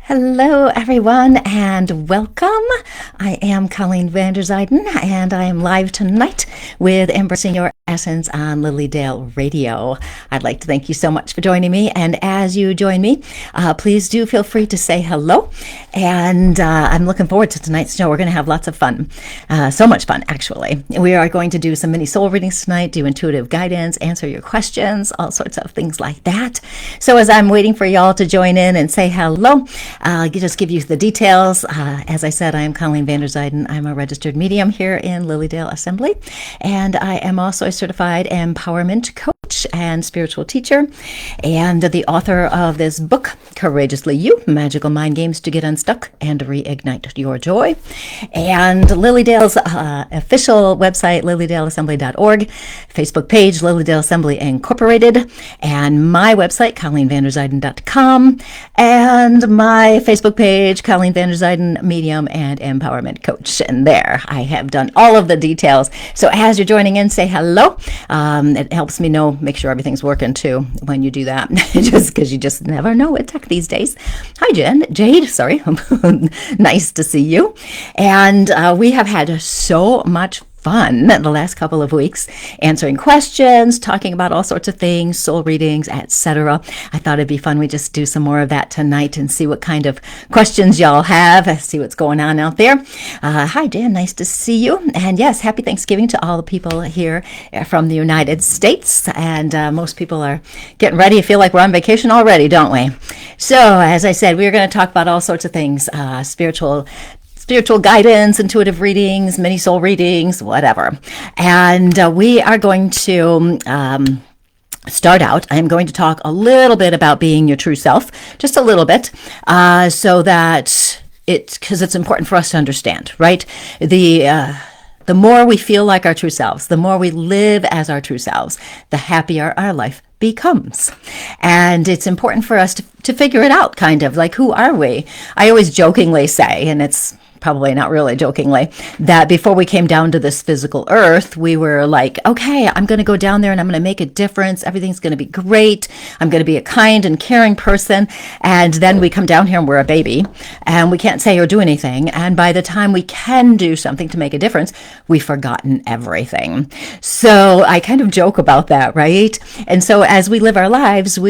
Hello, everyone, and welcome. I am Colleen Vanderzijden, and I am live tonight with Embracing Your Essence on Lilydale Radio. I'd like to thank you so much for joining me, and as you join me, please do feel free to say hello, and I'm looking forward to tonight's show. We're going to have lots of fun, so much fun, actually. We are going to do some mini soul readings tonight, do intuitive guidance, answer your questions, all sorts of things like that. So as I'm waiting for y'all to join in and say hello, I'll just give you the details. As I said, I am Colleen Vanderzijden. I'm a registered medium here in Lilydale Assembly, and I am also a certified empowerment coach and spiritual teacher, and the author of this book, Courageously You, Magical Mind Games to Get Unstuck and Reignite Your Joy, and Lilydale's official website, lilydaleassembly.org, Facebook page, Lilydale Assembly Incorporated, and my website, colleenvanderzijden.com, and my Facebook page, Colleen Vanderzijden, Medium and Empowerment Coach. And there, I have done all of the details. So as you're joining in, say hello. It helps me know, make sure everything's working too when you do that, just because you just never know with tech these days. Hi, Jade, sorry. Nice to see you. And we have had so much fun the last couple of weeks, answering questions, talking about all sorts of things, soul readings, etc. I thought it'd be fun. We just do some more of that tonight and see what kind of questions y'all have, see what's going on out there. Hi, Jan. Nice to see you. And yes, happy Thanksgiving to all the people here from the United States. And most people are getting ready. I feel like we're on vacation already, don't we? So, as I said, we're going to talk about all sorts of things, spiritual guidance, intuitive readings, mini soul readings, whatever. And we are going to start out. I'm going to talk a little bit about being your true self, just a little bit, so that because it's important for us to understand, right? The more we feel like our true selves, the more we live as our true selves, the happier our life becomes. And it's important for us to figure it out, kind of like, who are we? I always jokingly say, and it's probably not really jokingly, that before we came down to this physical earth, we were like, okay, I'm going to go down there and I'm going to make a difference. Everything's going to be great. I'm going to be a kind and caring person. And then we come down here and we're a baby and we can't say or do anything. And by the time we can do something to make a difference, we've forgotten everything. So I kind of joke about that, right? And so as we live our lives,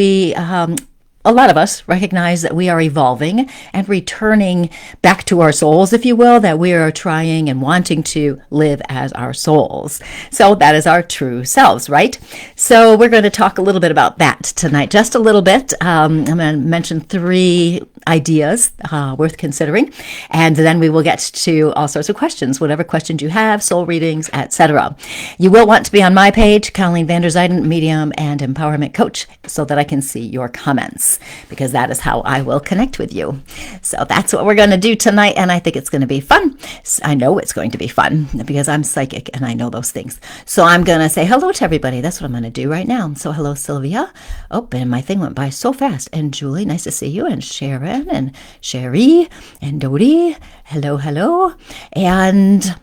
a lot of us recognize that we are evolving and returning back to our souls, if you will, that we are trying and wanting to live as our souls. So that is our true selves, right? So we're going to talk a little bit about that tonight, just a little bit. I'm going to mention 3 ideas worth considering, and then we will get to all sorts of questions, whatever questions you have, soul readings, etc. You will want to be on my page, Colleen Vanderzijden, Medium and Empowerment Coach, so that I can see your comments, because that is how I will connect with you. So that's what we're going to do tonight, and I think it's going to be fun. I know it's going to be fun because I'm psychic and I know those things. So I'm going to say hello to everybody. That's what I'm going to do right now. So hello, Sylvia. Oh, and my thing went by so fast. And Julie, nice to see you. And Sharon and Sherry and Dodie. Hello. And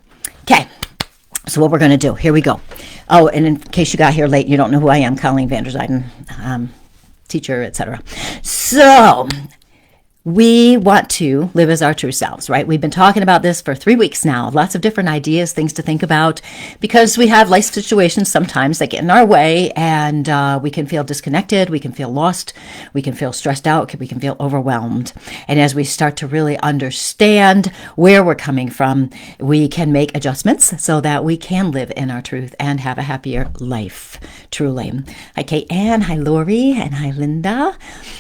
okay. So what we're going to do, here we go. Oh, and in case you got here late, you don't know who I am, Colleen Vanderzijden, teacher, etc. So we want to live as our true selves, right? We've been talking about this for 3 weeks now. Lots of different ideas, things to think about, because we have life situations sometimes that get in our way, and we can feel disconnected, we can feel lost, we can feel stressed out, we can feel overwhelmed. And as we start to really understand where we're coming from, we can make adjustments so that we can live in our truth and have a happier life, truly. Hi, Kate Ann. Hi, Lori. And hi, Linda.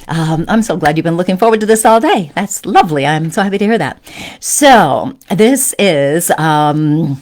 I'm so glad you've been looking forward to this all day. That's lovely. I'm so happy to hear that. So this is my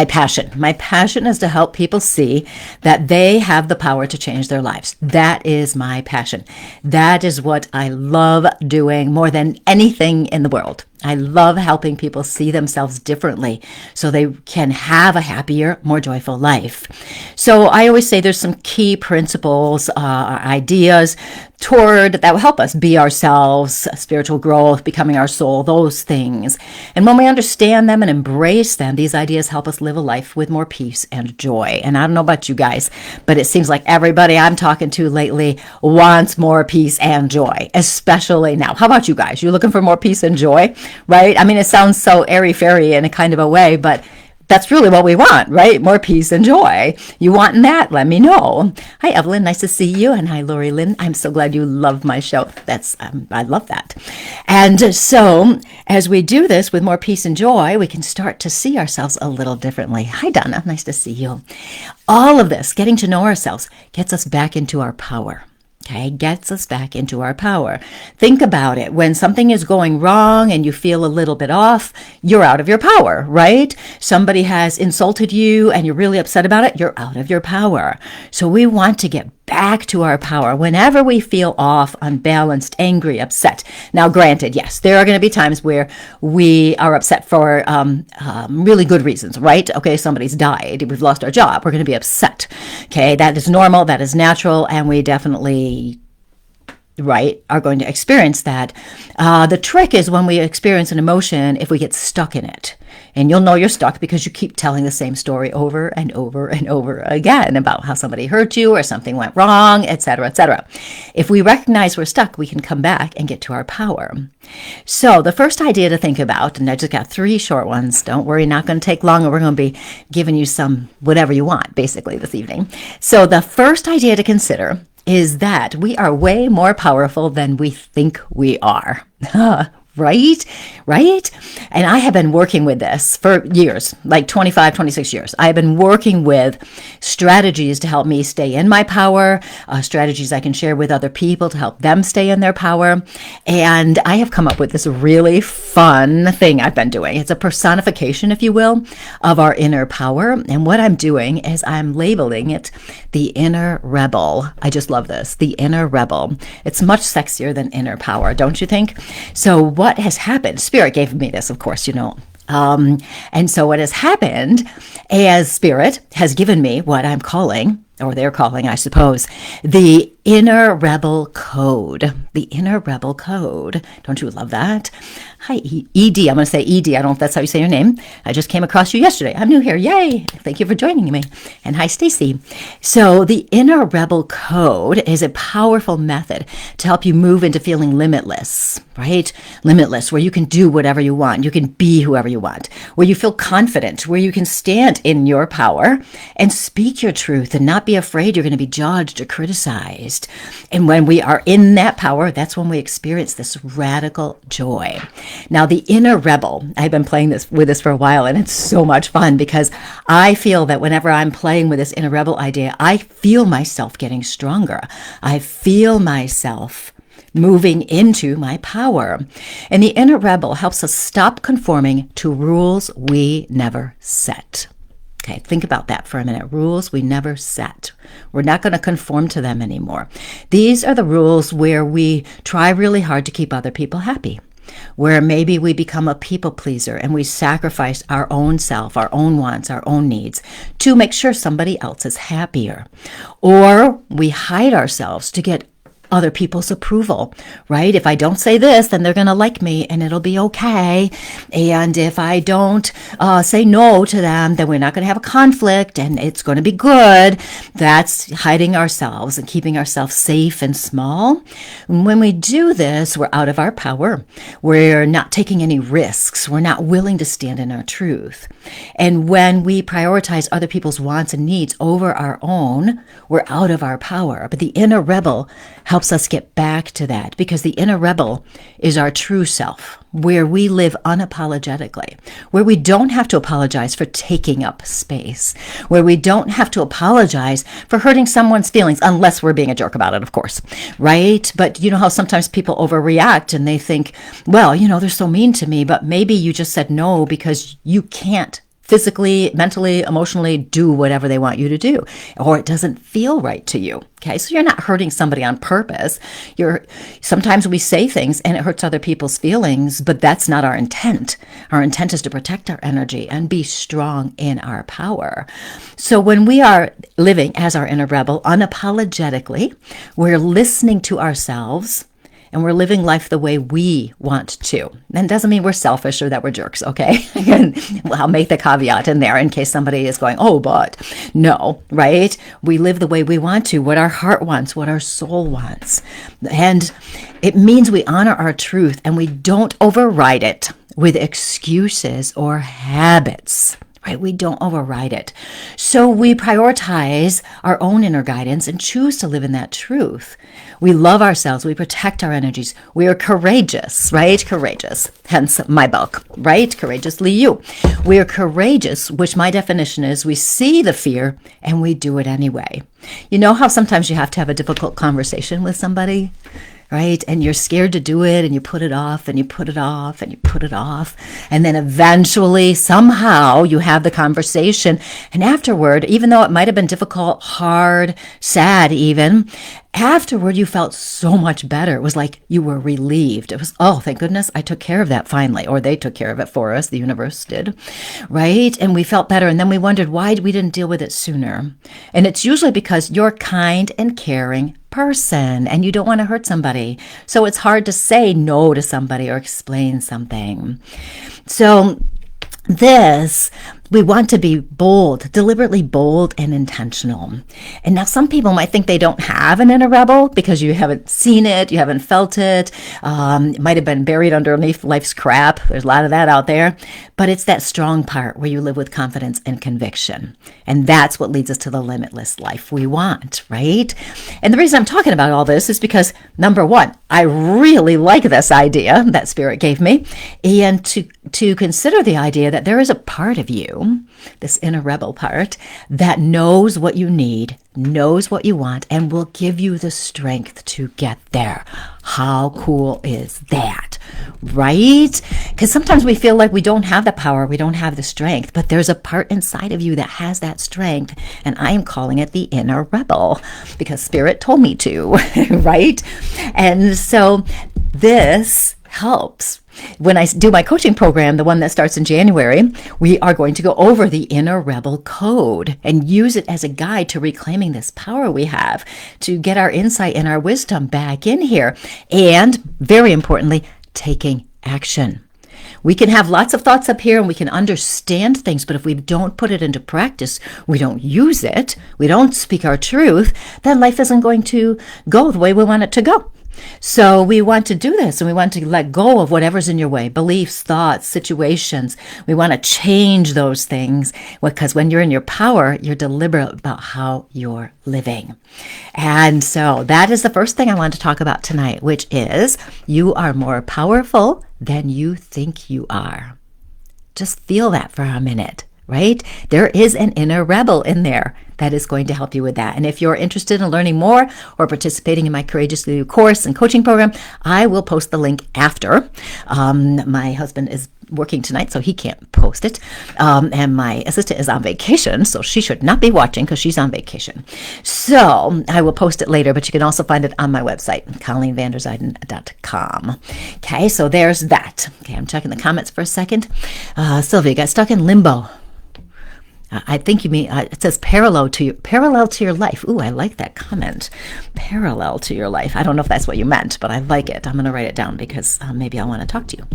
passion. My passion is to help people see that they have the power to change their lives. That is my passion. That is what I love doing more than anything in the world. I love helping people see themselves differently so they can have a happier, more joyful life. So I always say there's some key principles, ideas that will help us be ourselves, spiritual growth, becoming our soul, those things. And when we understand them and embrace them, these ideas help us live a life with more peace and joy. And I don't know about you guys, but it seems like everybody I'm talking to lately wants more peace and joy, especially now. How about you guys? You looking for more peace and joy, right? I mean, it sounds so airy-fairy in a kind of a way, but that's really what we want, right? More peace and joy. You want that? Let me know. Hi, Evelyn. Nice to see you. And hi, Lori Lynn. I'm so glad you love my show. I love that. And so as we do this with more peace and joy, we can start to see ourselves a little differently. Hi, Donna. Nice to see you. All of this, getting to know ourselves, gets us back into our power. Okay, gets us back into our power. Think about it. When something is going wrong and you feel a little bit off, you're out of your power, right? Somebody has insulted you and you're really upset about it, you're out of your power. So we want to get back to our power whenever we feel off, unbalanced, angry, upset. Now, granted, yes, there are going to be times where we are upset for really good reasons, right? Okay, somebody's died, we've lost our job, we're going to be upset. Okay, that is normal, that is natural, and we definitely are going to experience that. The trick is when we experience an emotion, if we get stuck in it. And you'll know you're stuck because you keep telling the same story over and over and over again about how somebody hurt you or something went wrong, etc., etc. If we recognize we're stuck, we can come back and get to our power. So the first idea to think about, and I just got 3 short ones. Don't worry, not going to take long, and we're going to be giving you some whatever you want, basically, this evening. So the first idea to consider is that we are way more powerful than we think we are. Right? And I have been working with this for years, like 25, 26 years. I have been working with strategies to help me stay in my power, strategies I can share with other people to help them stay in their power. And I have come up with this really fun thing I've been doing. It's a personification, if you will, of our inner power. And what I'm doing is I'm labeling it the inner rebel. I just love this, the inner rebel. It's much sexier than inner power, don't you think? So what has happened? Spirit gave me this, of course, you know. And so what has happened as Spirit has given me what I'm calling, or they're calling, I suppose, the inner rebel code. The inner rebel code. Don't you love that? Hi, ED. I'm going to say ED. I don't know if that's how you say your name. I just came across you yesterday. I'm new here. Yay. Thank you for joining me. And hi, Stacy. So the inner rebel code is a powerful method to help you move into feeling limitless, right? Limitless, where you can do whatever you want. You can be whoever you want, where you feel confident, where you can stand in your power and speak your truth and not be afraid you're going to be judged or criticized. And when we are in that power, that's when we experience this radical joy. Now, the inner rebel, I've been playing with this for a while, and it's so much fun because I feel that whenever I'm playing with this inner rebel idea, I feel myself getting stronger. I feel myself moving into my power. And the inner rebel helps us stop conforming to rules we never set. Okay, think about that for a minute. Rules we never set. We're not going to conform to them anymore. These are the rules where we try really hard to keep other people happy, where maybe we become a people pleaser and we sacrifice our own self, our own wants, our own needs to make sure somebody else is happier. Or we hide ourselves to get other people's approval, right? If I don't say this, then they're going to like me and it'll be okay. And if I don't say no to them, then we're not going to have a conflict and it's going to be good. That's hiding ourselves and keeping ourselves safe and small. And when we do this, we're out of our power. We're not taking any risks. We're not willing to stand in our truth. And when we prioritize other people's wants and needs over our own, we're out of our power. But the inner rebel helps us get back to that, because the inner rebel is our true self, where we live unapologetically, where we don't have to apologize for taking up space, where we don't have to apologize for hurting someone's feelings, unless we're being a jerk about it, of course, right? But you know how sometimes people overreact and they think, well, you know, they're so mean to me, but maybe you just said no because you can't physically, mentally, emotionally do whatever they want you to do, or it doesn't feel right to you. Okay, so you're not hurting somebody on purpose. Sometimes we say things and it hurts other people's feelings, but that's not our intent. Our intent is to protect our energy and be strong in our power. So when we are living as our inner rebel, unapologetically, we're listening to ourselves and we're living life the way we want to. And it doesn't mean we're selfish or that we're jerks, okay? And I'll make the caveat in there in case somebody is going, oh, but no, right? We live the way we want to, what our heart wants, what our soul wants. And it means we honor our truth and we don't override it with excuses or habits. Right? We don't override it. So we prioritize our own inner guidance and choose to live in that truth. We love ourselves. We protect our energies. We are courageous, right? Courageous. Hence my book, right? Courageously You. We are courageous, which my definition is we see the fear and we do it anyway. You know how sometimes you have to have a difficult conversation with somebody? Right? And you're scared to do it and you put it off and you put it off and you put it off. And then eventually, somehow you have the conversation. And afterward, even though it might have been difficult, hard, sad even, afterward you felt so much better. It was like you were relieved. It was, oh, thank goodness I took care of that finally. Or they took care of it for us. The universe did. Right? And we felt better. And then we wondered why we didn't deal with it sooner. And it's usually because you're kind and caring person and you don't want to hurt somebody. So it's hard to say no to somebody or explain something. So we want to be bold, deliberately bold and intentional. And now some people might think they don't have an inner rebel because you haven't seen it, you haven't felt it. It might have been buried underneath life's crap. There's a lot of that out there. But it's that strong part where you live with confidence and conviction. And that's what leads us to the limitless life we want, right? And the reason I'm talking about all this is because, number one, I really like this idea that Spirit gave me, and to consider the idea that there is a part of you, this inner rebel part, that knows what you need, knows what you want, and will give you the strength to get there. How cool is that, right? Because sometimes we feel like we don't have the power, we don't have the strength, but there's a part inside of you that has that strength, and I am calling it the inner rebel because Spirit told me to, right? And so this helps. When I do my coaching program, the one that starts in January, we are going to go over the inner rebel code and use it as a guide to reclaiming this power we have to get our insight and our wisdom back in here. And very importantly, taking action. We can have lots of thoughts up here and we can understand things, but if we don't put it into practice, we don't use it, we don't speak our truth, then life isn't going to go the way we want it to go. So we want to do this and we want to let go of whatever's in your way, beliefs, thoughts, situations. We want to change those things because when you're in your power, you're deliberate about how you're living. And so that is the first thing I want to talk about tonight, which is you are more powerful than you think you are. Just feel that for a minute, right? There is an inner rebel in there that is going to help you with that. And if you're interested in learning more or participating in my Courageously You course and coaching program, I will post the link after. My husband is working tonight, so he can't post it. And my assistant is on vacation, so she should not be watching because she's on vacation. So I will post it later, but you can also find it on my website, ColleenVanderzuyden.com. Okay, so there's that. Okay, I'm checking the comments for a second. Sylvia got stuck in limbo. I think you mean, it says parallel to your life. Ooh, I like that comment. Parallel to your life. I don't know if that's what you meant, but I like it. I'm going to write it down because maybe I want to talk to you.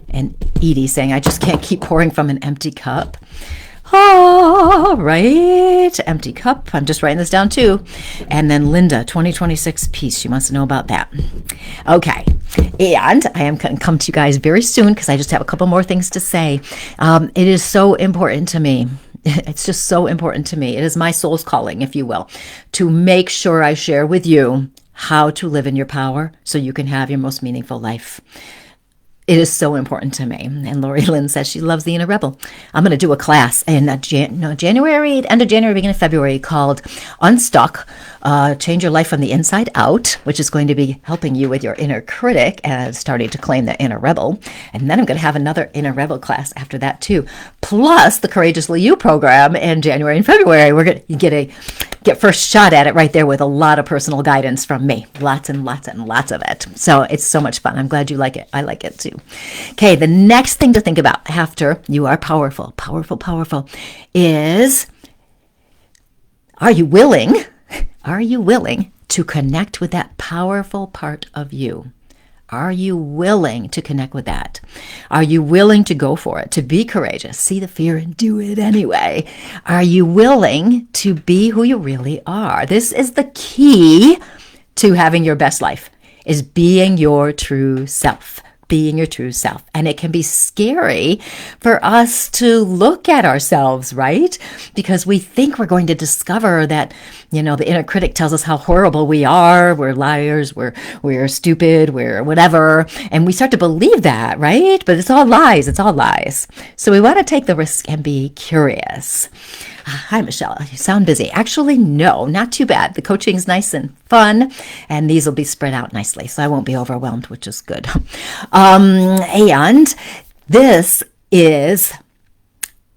And Edie saying, I just can't keep pouring from an empty cup. Oh, right. Empty cup. I'm just writing this down too. And then Linda, 2026 peace. She wants to know about that. Okay. And I am going to come to you guys very soon because I just have a couple more things to say. It is so important to me. It's just so important to me. It is my soul's calling, if you will, to make sure I share with you how to live in your power so you can have your most meaningful life. It is so important to me. And Lori Lynn says she loves the Inner Rebel. I'm going to do a class in January, end of January, beginning of February, called Unstuck, Change Your Life from the Inside Out, which is going to be helping you with your inner critic and starting to claim the inner rebel. And then I'm going to have another Inner Rebel class after that too. Plus the Courageously You program in January and February. We're going to get first shot at it right there with a lot of personal guidance from me. Lots and lots and lots of it. So it's so much fun. I'm glad you like it. I like it too. Okay, the next thing to think about after you are powerful, is, are you willing to connect with that powerful part of you? Are you willing to connect with that? Are you willing to go for it, to be courageous, see the fear and do it anyway? Are you willing to be who you really are? This is the key to having your best life, is being your true self. Being your true self. And it can be scary for us to look at ourselves, right? Because we think we're going to discover that, the inner critic tells us how horrible we are. We're liars. We're stupid. We're whatever. And we start to believe that, right? But it's all lies. It's all lies. So we want to take the risk and be curious. Hi, Michelle. You sound busy. Actually, no, not too bad. The coaching is nice and fun, and these will be spread out nicely, so I won't be overwhelmed, which is good. And this is,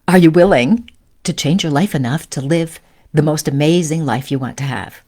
are you willing to change your life enough to live the most amazing life you want to have?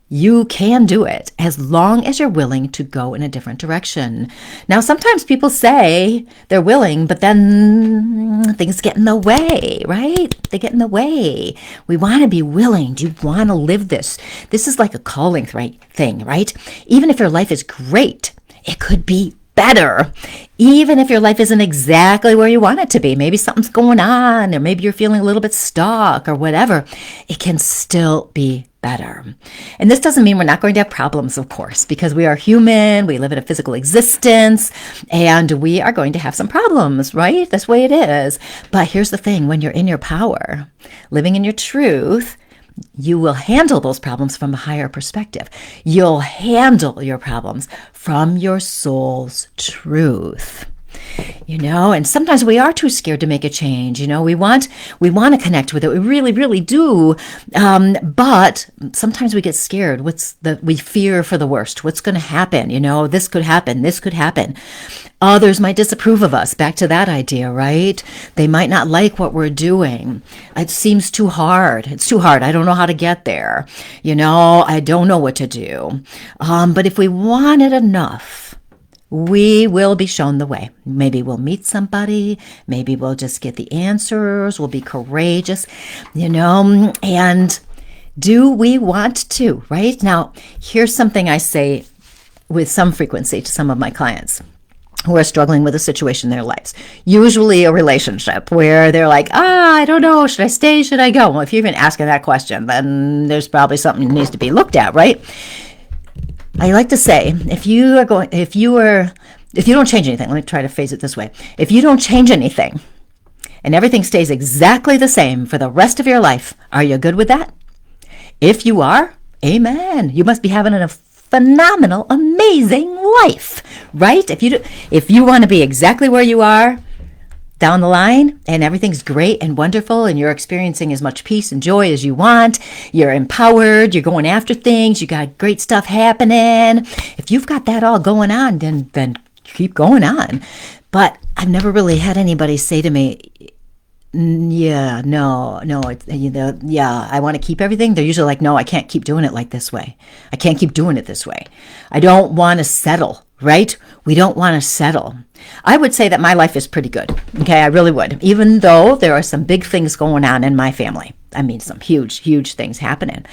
You can do it as long as you're willing to go in a different direction. Now, sometimes people say they're willing, but then things get in the way, right? They get in the way. We want to be willing. Do you want to live this? This is like a calling thing, right? Even if your life is great, it could be better. Even if your life isn't exactly where you want it to be, maybe something's going on, or maybe you're feeling a little bit stuck or whatever, it can still be better. And this doesn't mean we're not going to have problems, of course, because we are human, we live in a physical existence, and we are going to have some problems, right? That's the way it is. But here's the thing, when you're in your power, living in your truth, you will handle those problems from a higher perspective. You'll handle your problems from your soul's truth. And sometimes we are too scared to make a change. We want to connect with it. We really, really do. But sometimes we get scared. We fear for the worst. What's going to happen? This could happen. This could happen. Others might disapprove of us. Back to that idea, right? They might not like what we're doing. It seems too hard. It's too hard. I don't know how to get there. I don't know what to do. But if we want it enough, we will be shown the way. Maybe we'll meet somebody. Maybe we'll just get the answers. We'll be courageous, and do we want to, right? Now, here's something I say with some frequency to some of my clients who are struggling with a situation in their lives, usually a relationship where they're like, I don't know, should I stay, should I go? Well, if you're even asking that question, then there's probably something that needs to be looked at, right? I like to say, if you don't change anything, let me try to phrase it this way. If you don't change anything and everything stays exactly the same for the rest of your life, are you good with that? If you are, amen. You must be having a phenomenal, amazing life, right? If you want to be exactly where you are down the line and everything's great and wonderful and you're experiencing as much peace and joy as you want, you're empowered, you're going after things, you got great stuff happening. If you've got that all going on, then keep going on. But I've never really had anybody say to me, I want to keep everything. They're usually like, no, I can't keep doing it like this way. I can't keep doing it this way. I don't want to settle, right? We don't want to settle. I would say that my life is pretty good. Okay, I really would. Even though there are some big things going on in my family. I mean, some huge, huge things happening.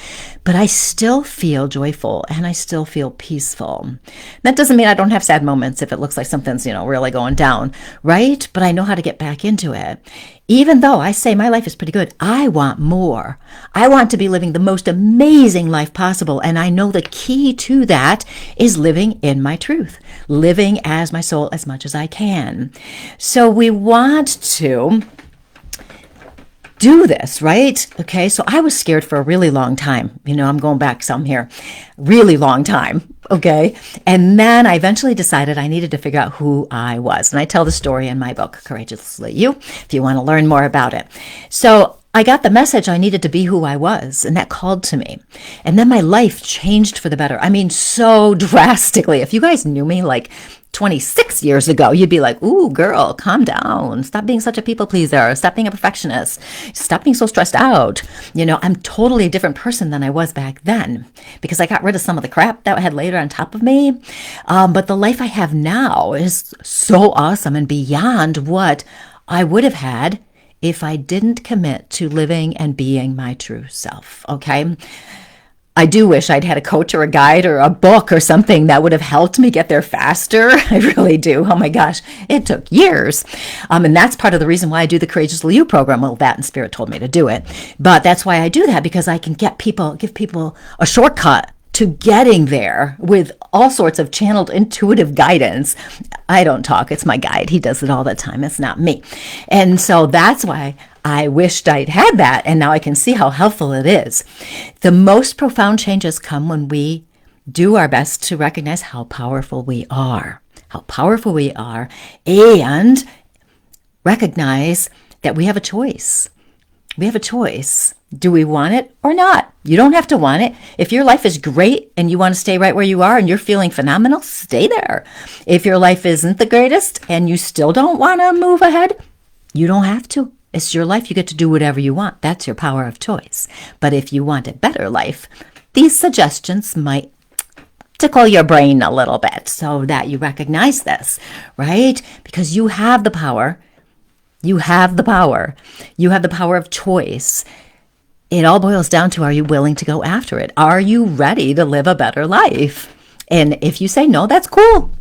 But I still feel joyful and I still feel peaceful. That doesn't mean I don't have sad moments if it looks like something's, really going down, right? But I know how to get back into it. Even though I say my life is pretty good, I want more. I want to be living the most amazing life possible. And I know the key to that is living in my truth, living as my soul as much as I can. So we want to do this, right? Okay, so I was scared for a really long time. I'm going back some here. Really long time, okay? And then I eventually decided I needed to figure out who I was. And I tell the story in my book, Courageously You, if you want to learn more about it. So I got the message I needed to be who I was, and that called to me. And then my life changed for the better. I mean, so drastically. If you guys knew me like 26 years ago, you'd be like, ooh, girl, calm down. Stop being such a people pleaser. Stop being a perfectionist. Stop being so stressed out. I'm totally a different person than I was back then because I got rid of some of the crap that I had later on top of me. But the life I have now is so awesome and beyond what I would have had if I didn't commit to living and being my true self, okay? I do wish I'd had a coach or a guide or a book or something that would have helped me get there faster. I really do. Oh my gosh, it took years. And that's part of the reason why I do the Courageously You program. Well, that and Spirit told me to do it. But that's why I do that, because I can give people a shortcut to getting there with all sorts of channeled intuitive guidance. I don't talk, it's my guide. He does it all the time. It's not me. And so that's why I wished I'd had that, and now I can see how helpful it is. The most profound changes come when we do our best to recognize how powerful we are, and recognize that we have a choice. We have a choice. Do we want it or not? You don't have to want it. If your life is great and you want to stay right where you are and you're feeling phenomenal, stay there. If your life isn't the greatest and you still don't want to move ahead, you don't have to. It's your life. You get to do whatever you want. That's your power of choice. But if you want a better life, these suggestions might tickle your brain a little bit so that you recognize this, right? Because you have the power. You have the power. You have the power of choice. It all boils down to, are you willing to go after it? Are you ready to live a better life? And if you say no, that's cool.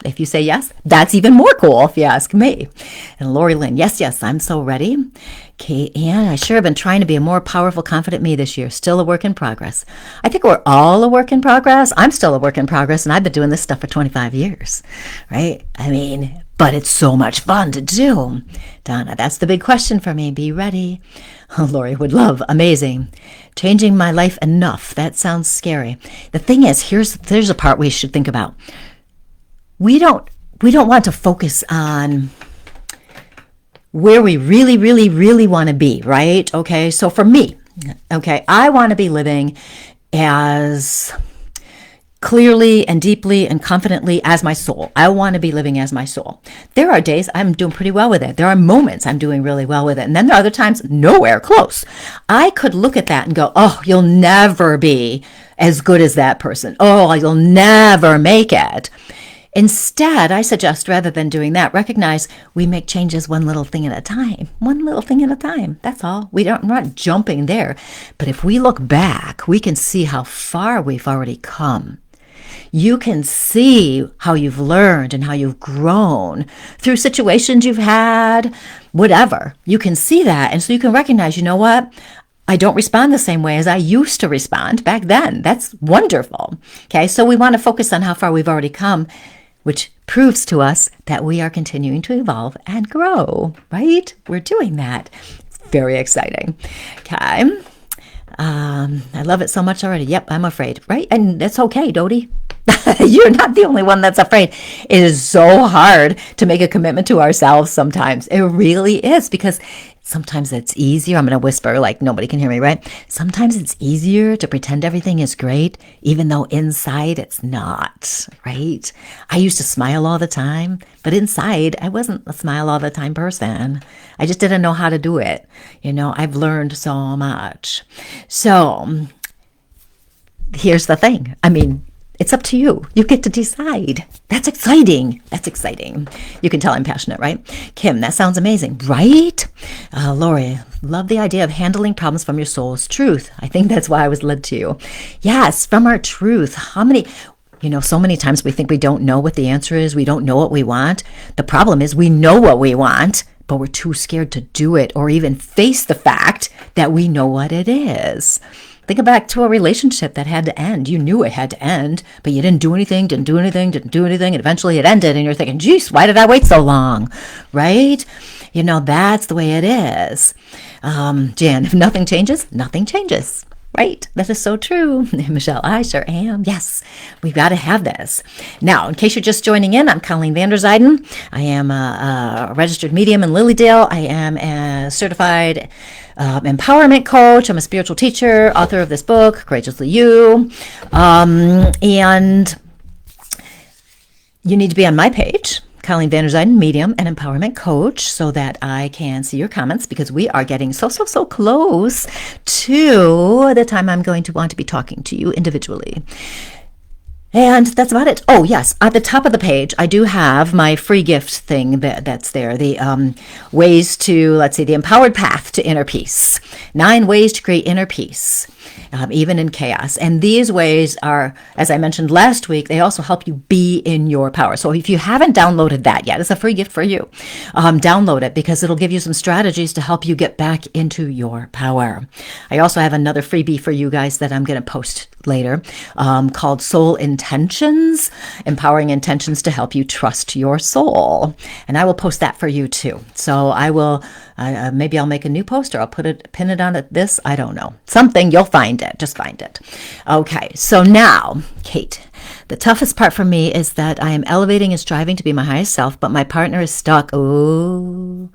If you say yes, that's even more cool, if you ask me. And Lori Lynn, yes, I'm so ready. Okay, and I sure have been trying to be a more powerful, confident me this year. Still a work in progress. I think we're all a work in progress. I'm still a work in progress, and I've been doing this stuff for 25 years, right? But it's so much fun to do. Donna, that's the big question for me. Be ready. Oh, Lori would love. Amazing. Changing my life enough. That sounds scary. The thing is, there's a part we should think about. We don't want to focus on where we really, really, really want to be, right? Okay, so for me, okay, I want to be living as clearly and deeply and confidently as my soul. I want to be living as my soul. There are days I'm doing pretty well with it. There are moments I'm doing really well with it. And then there are other times nowhere close. I could look at that and go, oh, you'll never be as good as that person. Oh, you'll never make it. Instead, I suggest, rather than doing that, recognize we make changes one little thing at a time. One little thing at a time. That's all. We're not jumping there. But if we look back, we can see how far we've already come. You can see how you've learned and how you've grown through situations you've had, whatever. You can see that. And so you can recognize, you know what? I don't respond the same way as I used to respond back then. That's wonderful. Okay, so we want to focus on how far we've already come, which proves to us that we are continuing to evolve and grow, right? We're doing that. It's very exciting. Okay. I love it so much already. Yep, I'm afraid, right? And that's okay, Dodie. You're not the only one that's afraid. It is so hard to make a commitment to ourselves sometimes. It really is, because sometimes it's easier. I'm going to whisper like nobody can hear me, right? Sometimes it's easier to pretend everything is great, even though inside it's not, right? I used to smile all the time, but inside I wasn't a smile all the time person. I just didn't know how to do it. I've learned so much. So here's the thing. It's up to you. You get to decide. That's exciting. You can tell I'm passionate, right? Kim, that sounds amazing, right? Lori, love the idea of handling problems from your soul's truth. I think that's why I was led to you. Yes, from our truth. How many, so many times we think we don't know what the answer is. We don't know what we want. The problem is we know what we want, but we're too scared to do it or even face the fact that we know what it is. Think back to a relationship that had to end. You knew it had to end, but you didn't do anything, and eventually it ended, and you're thinking, geez, why did I wait so long, right? That's the way it is. Jan, if nothing changes, nothing changes. Right. That is so true. Michelle, I sure am. Yes, we've got to have this. Now, in case you're just joining in, I'm Colleen Vanderzijden. I am a registered medium in Lilydale. I am a certified empowerment coach. I'm a spiritual teacher, author of this book, Courageously You. And you need to be on my page, Colleen Vanderzijden, medium and empowerment coach, so that I can see your comments, because we are getting so close to the time I'm going to want to be talking to you individually. And that's about it. Oh, yes. At the top of the page, I do have my free gift thing that's there. The ways to, let's see, the empowered path to inner peace. 9 ways to create inner peace, even in chaos. And these ways are, as I mentioned last week, they also help you be in your power. So if you haven't downloaded that yet, it's a free gift for you. Download it, because it'll give you some strategies to help you get back into your power. I also have another freebie for you guys that I'm going to post later, called Soul Intentions, empowering intentions to help you trust your soul. And I will post that for you too. So I will, maybe I'll make a new post, or I'll pin it on this. I don't know. Something, you'll find it. Just find it. Okay. So now, Kate, the toughest part for me is that I am elevating and striving to be my highest self, but my partner is stuck. Oh,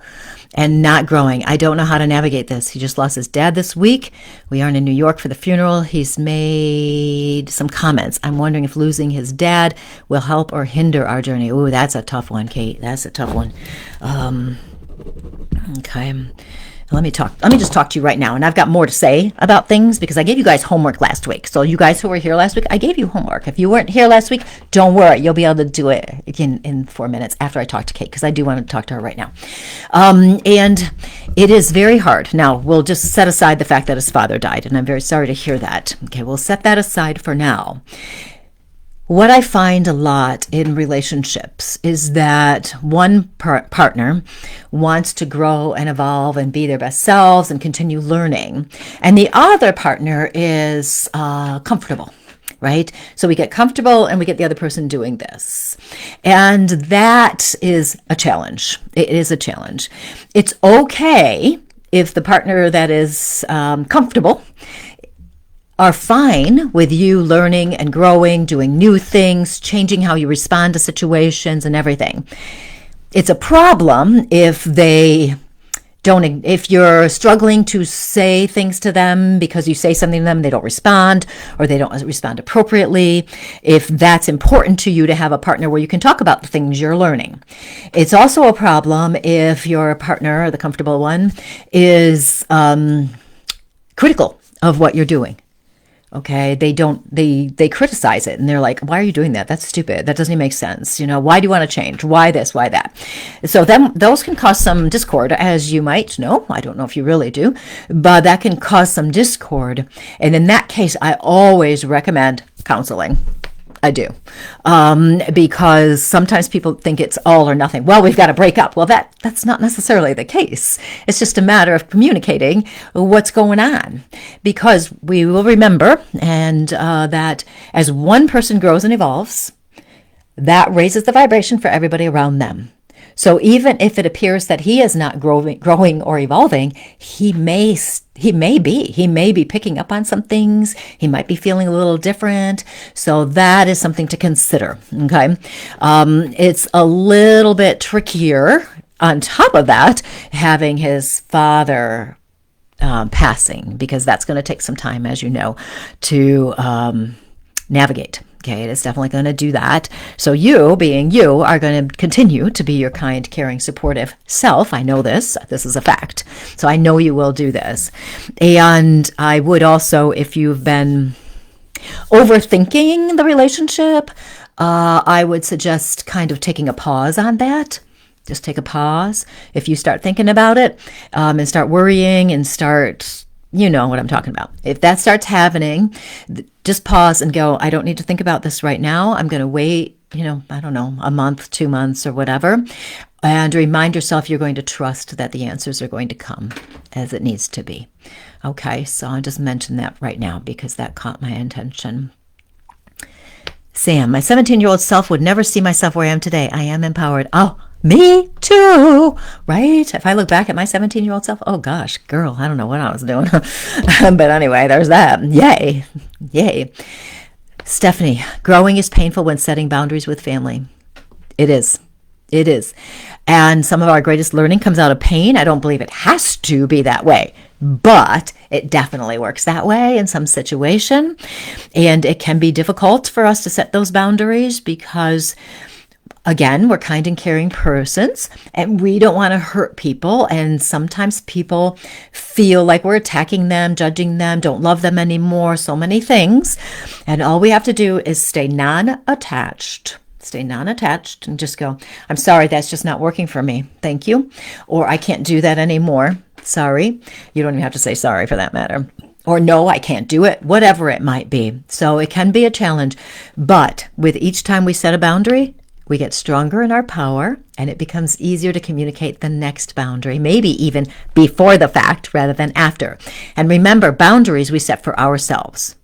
and not growing. I don't know how to navigate this. He just lost his dad this week. We aren't in New York for the funeral. He's made some comments. I'm wondering if losing his dad will help or hinder our journey. Oh, that's a tough one, Kate. That's a tough one. Okay. Let me just talk to you right now. And I've got more to say about things, because I gave you guys homework last week. So you guys who were here last week, I gave you homework. If you weren't here last week, don't worry. You'll be able to do it in 4 minutes after I talk to Kate, because I do want to talk to her right now. And it is very hard. Now, we'll just set aside the fact that his father died, and I'm very sorry to hear that. Okay, we'll set that aside for now. What I find a lot in relationships is that one partner wants to grow and evolve and be their best selves and continue learning, and the other partner is comfortable, right? So we get comfortable and we get the other person doing this. And that is a challenge. It is a challenge. It's okay if the partner that is comfortable are fine with you learning and growing, doing new things, changing how you respond to situations and everything. It's a problem if you're struggling to say things to them because you say something to them, they don't respond, or they don't respond appropriately. If that's important to you to have a partner where you can talk about the things you're learning. It's also a problem if your partner, the comfortable one, is critical of what you're doing. Okay, they criticize it, and they're like, why are you doing that? That's stupid. That doesn't even make sense. Why do you want to change? Why this? Why that? So then those can cause some discord, as you might know. I don't know if you really do, but that can cause some discord. And in that case, I always recommend counseling. I do. Because sometimes people think it's all or nothing. Well, we've got to break up. Well, that's not necessarily the case. It's just a matter of communicating what's going on. Because we will remember that as one person grows and evolves, that raises the vibration for everybody around them. So even if it appears that he is not growing or evolving, he may be picking up on some things. He might be feeling a little different. So that is something to consider. Okay. It's a little bit trickier on top of that, having his father passing, because that's going to take some time, as you know, to navigate. Okay, it is definitely going to do that. So you, being you, are going to continue to be your kind, caring, supportive self. I know this. This is a fact. So I know you will do this. And I would also, if you've been overthinking the relationship, I would suggest kind of taking a pause on that. Just take a pause. If you start thinking about it and start worrying and start, you know what I'm talking about. If that starts happening, just pause and go, I don't need to think about this right now. I'm going to wait, I don't know, a month, 2 months or whatever. And remind yourself you're going to trust that the answers are going to come as it needs to be. Okay, so I'll just mention that right now because that caught my attention. Sam, my 17-year-old self would never see myself where I am today. I am empowered. Oh, Me too, right? If I look back at my 17-year-old self, oh gosh, girl, I don't know what I was doing. But anyway, there's that. Yay. Yay. Stephanie, growing is painful when setting boundaries with family. It is. It is. And some of our greatest learning comes out of pain. I don't believe it has to be that way, but it definitely works that way in some situation. And it can be difficult for us to set those boundaries because, again, we're kind and caring persons and we don't want to hurt people. And sometimes people feel like we're attacking them, judging them, don't love them anymore, so many things. And all we have to do is stay non-attached. Stay non-attached and just go, I'm sorry, that's just not working for me. Thank you. Or I can't do that anymore. Sorry. You don't even have to say sorry for that matter. Or no, I can't do it. Whatever it might be. So it can be a challenge. But with each time we set a boundary, we get stronger in our power and it becomes easier to communicate the next boundary, maybe even before the fact rather than after. And remember, boundaries we set for ourselves.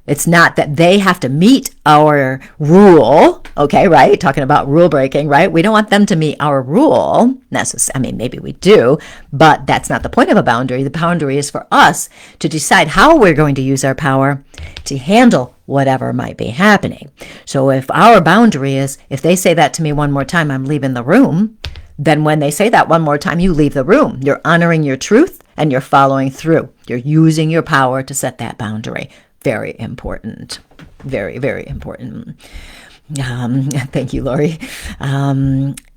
It's not that they have to meet our rule, okay, right? Talking about rule breaking, right? We don't want them to meet our rule. I mean, maybe we do, but that's not the point of a boundary. The boundary is for us to decide how we're going to use our power to handle whatever might be happening. So if our boundary is, if they say that to me one more time, I'm leaving the room, then when they say that one more time, you leave the room. You're honoring your truth and you're following through. You're using your power to set that boundary. Very important. Very, very important. Thank you, Lori.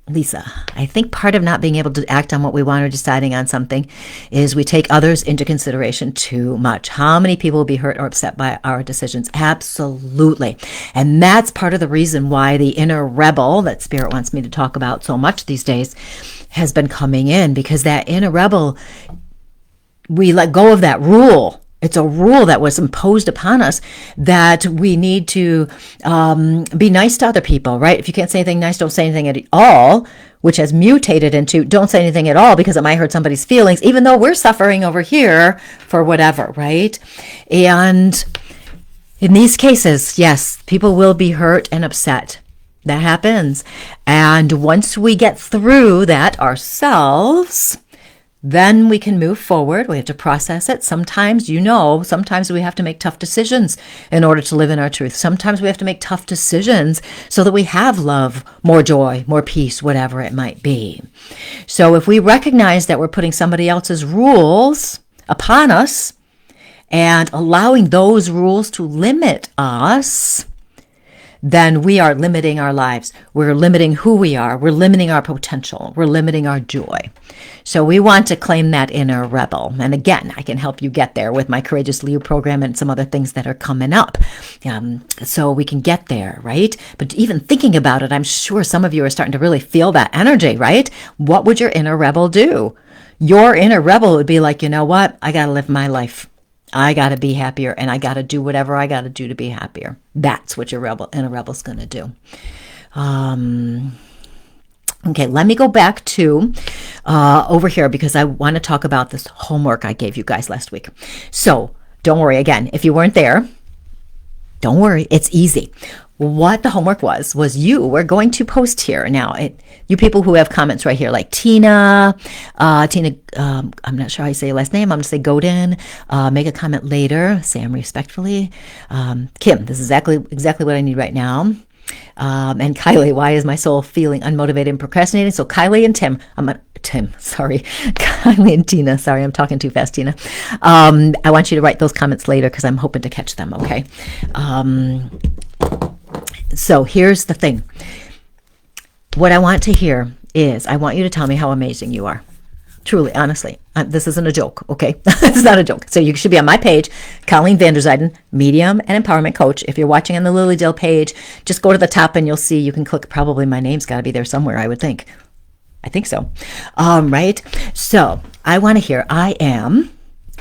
Lisa, I think part of not being able to act on what we want or deciding on something is we take others into consideration too much. How many people will be hurt or upset by our decisions? Absolutely. And that's part of the reason why the inner rebel that Spirit wants me to talk about so much these days has been coming in, because that inner rebel, we let go of that rule. It's a rule that was imposed upon us that we need to be nice to other people, right? If you can't say anything nice, don't say anything at all, which has mutated into don't say anything at all because it might hurt somebody's feelings, even though we're suffering over here for whatever, right? And in these cases, yes, people will be hurt and upset. That happens. And once we get through that ourselves, then we can move forward. We have to process it. Sometimes, sometimes we have to make tough decisions in order to live in our truth. Sometimes we have to make tough decisions so that we have love, more joy, more peace, whatever it might be. So if we recognize that we're putting somebody else's rules upon us and allowing those rules to limit us, then we are limiting our lives. We're limiting who we are. We're limiting our potential. We're limiting our joy. So we want to claim that inner rebel. And again, I can help you get there with my Courageous Leo program and some other things that are coming up. So we can get there, right? But even thinking about it, I'm sure some of you are starting to really feel that energy, right? What would your inner rebel do? Your inner rebel would be like, you know what? I got to live my life. I got to be happier, and I got to do whatever I got to do to be happier. That's what your inner rebel's going to do. Okay, let me go back to over here because I want to talk about this homework I gave you guys last week. So don't worry. Again, if you weren't there, don't worry. It's easy. What the homework was we're going to post here. Now, you people who have comments right here, like Tina, I'm not sure how you say your last name. I'm going to say Godin. Make a comment later. Sam, respectfully. Kim, this is exactly what I need right now. And Kylie, why is my soul feeling unmotivated and procrastinating? So Kylie and Kylie and Tina. Sorry, I'm talking too fast, Tina. I want you to write those comments later because I'm hoping to catch them, okay? So here's the thing. What I want to hear is I want you to tell me how amazing you are. Truly, honestly. This isn't a joke, okay? It's not a joke. So you should be on my page, Colleen Vanderzijden, Medium and Empowerment Coach. If you're watching on the Lily Dale page, just go to the top and you'll see, you can click, probably my name's got to be there somewhere, I would think. I think so. Right? So I want to hear, I am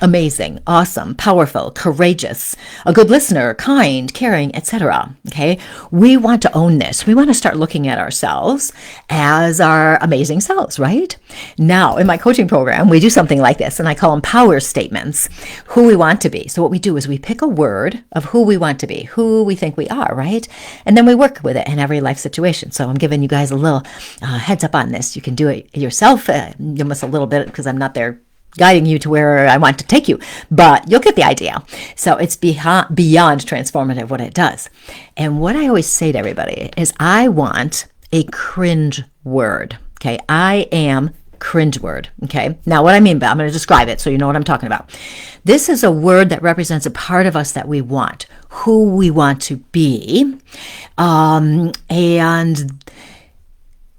amazing, awesome, powerful, courageous, a good listener, kind, caring, etc. Okay? We want to own this. We want to start looking at ourselves as our amazing selves, right? Now, in my coaching program, we do something like this, and I call them power statements, who we want to be. So what we do is we pick a word of who we want to be, who we think we are, right? And then we work with it in every life situation. So I'm giving you guys a little heads up on this. You can do it yourself, almost a little bit, because I'm not there guiding you to where I want to take you, but you'll get the idea. So it's beyond transformative what it does. And what I always say to everybody is I want a cringe word. Okay. I am cringe word. Okay. Now what I mean by, I'm going to describe it so you know what I'm talking about. This is a word that represents a part of us that we want, who we want to be. And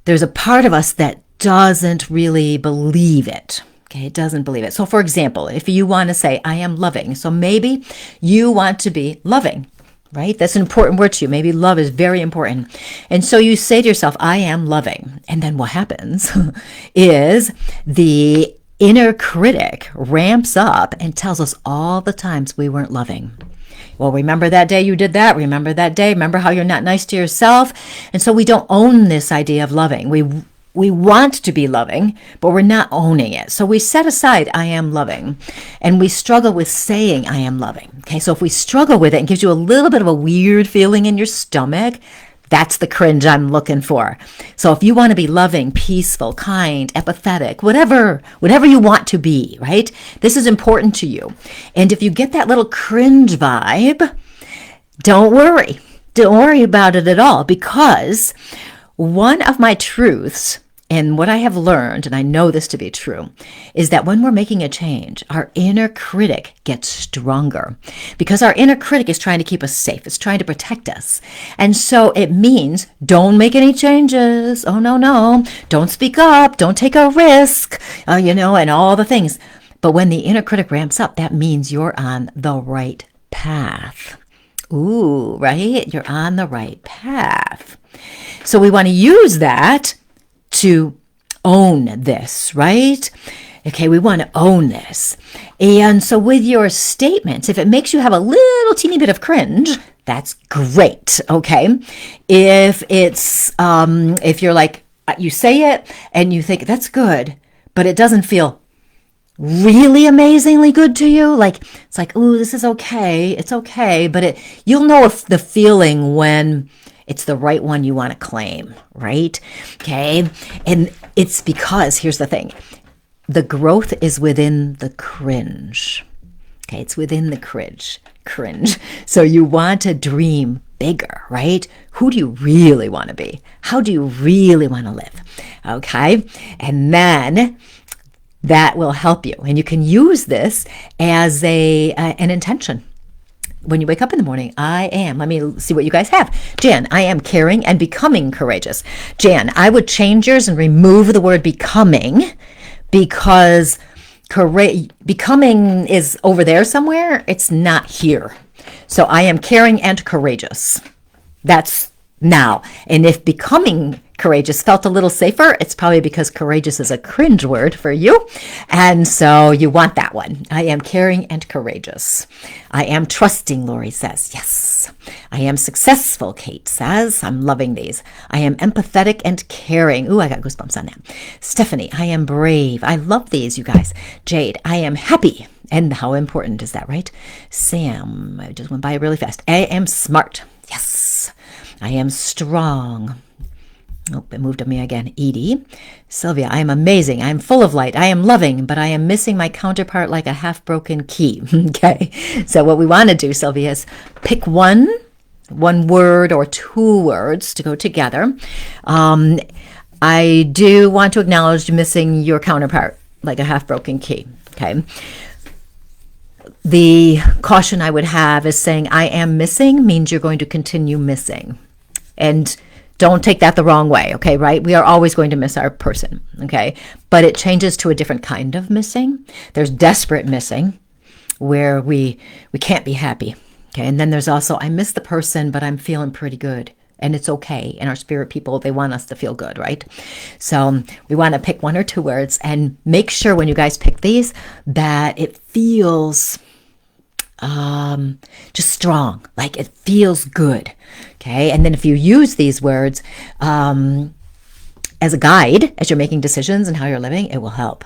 there's a part of us that doesn't really believe it. Okay, it doesn't believe it. So for example, if you want to say, I am loving, so maybe you want to be loving, right? That's an important word to you. Maybe love is very important. And so you say to yourself, I am loving. And then what happens is the inner critic ramps up and tells us all the times we weren't loving. Well, remember that day you did that? Remember that day? Remember how you're not nice to yourself? And so we don't own this idea of loving. We want to be loving, but we're not owning it. So we set aside, I am loving, and we struggle with saying, I am loving. Okay, so if we struggle with it, it gives you a little bit of a weird feeling in your stomach. That's the cringe I'm looking for. So if you want to be loving, peaceful, kind, empathetic, whatever you want to be, right? This is important to you. And if you get that little cringe vibe, don't worry. Don't worry about it at all, because one of my truths, and what I have learned, and I know this to be true, is that when we're making a change, our inner critic gets stronger, because our inner critic is trying to keep us safe. It's trying to protect us. And so it means don't make any changes. Oh, no. Don't speak up. Don't take a risk, and all the things. But when the inner critic ramps up, that means you're on the right path. Ooh, right? You're on the right path. So we want to use that to own this, right? Okay, we want to own this. And so with your statements, if it makes you have a little teeny bit of cringe, that's great, okay? If it's, if you're like, you say it and you think that's good, but it doesn't feel really amazingly good to you, like it's like, ooh, this is okay, it's okay, but you'll know if the feeling when it's the right one you want to claim, right? Okay. And it's because, here's the thing, the growth is within the cringe. Okay. It's within the cringe. So you want to dream bigger, right? Who do you really want to be? How do you really want to live? Okay. And then that will help you. And you can use this as an intention. When you wake up in the morning, let me see what you guys have. Jan, I am caring and becoming courageous. Jan, I would change yours and remove the word becoming, because becoming is over there somewhere. It's not here. So I am caring and courageous. That's now. And if becoming courageous felt a little safer, it's probably because courageous is a cringe word for you. And so you want that one. I am caring and courageous. I am trusting, Lori says. Yes. I am successful, Kate says. I'm loving these. I am empathetic and caring. Ooh, I got goosebumps on that. Stephanie, I am brave. I love these, you guys. Jade, I am happy. And how important is that, right? Sam, I just went by really fast. I am smart. Yes. I am strong. Oh, it moved on me again. Edie. Sylvia, I am amazing. I am full of light. I am loving, but I am missing my counterpart like a half-broken key. Okay. So what we want to do, Sylvia, is pick one word or two words to go together. I do want to acknowledge missing your counterpart like a half-broken key. Okay. The caution I would have is saying I am missing means you're going to continue missing. And don't take that the wrong way, okay, right? We are always going to miss our person, okay? But it changes to a different kind of missing. There's desperate missing, where we can't be happy, okay? And then there's also, I miss the person, but I'm feeling pretty good And it's okay. And our spirit people, they want us to feel good, right? So we want to pick 1 or 2 words and make sure when you guys pick these that it feels just strong, like it feels good. Okay. And then if you use these words as a guide, as you're making decisions and how you're living, it will help.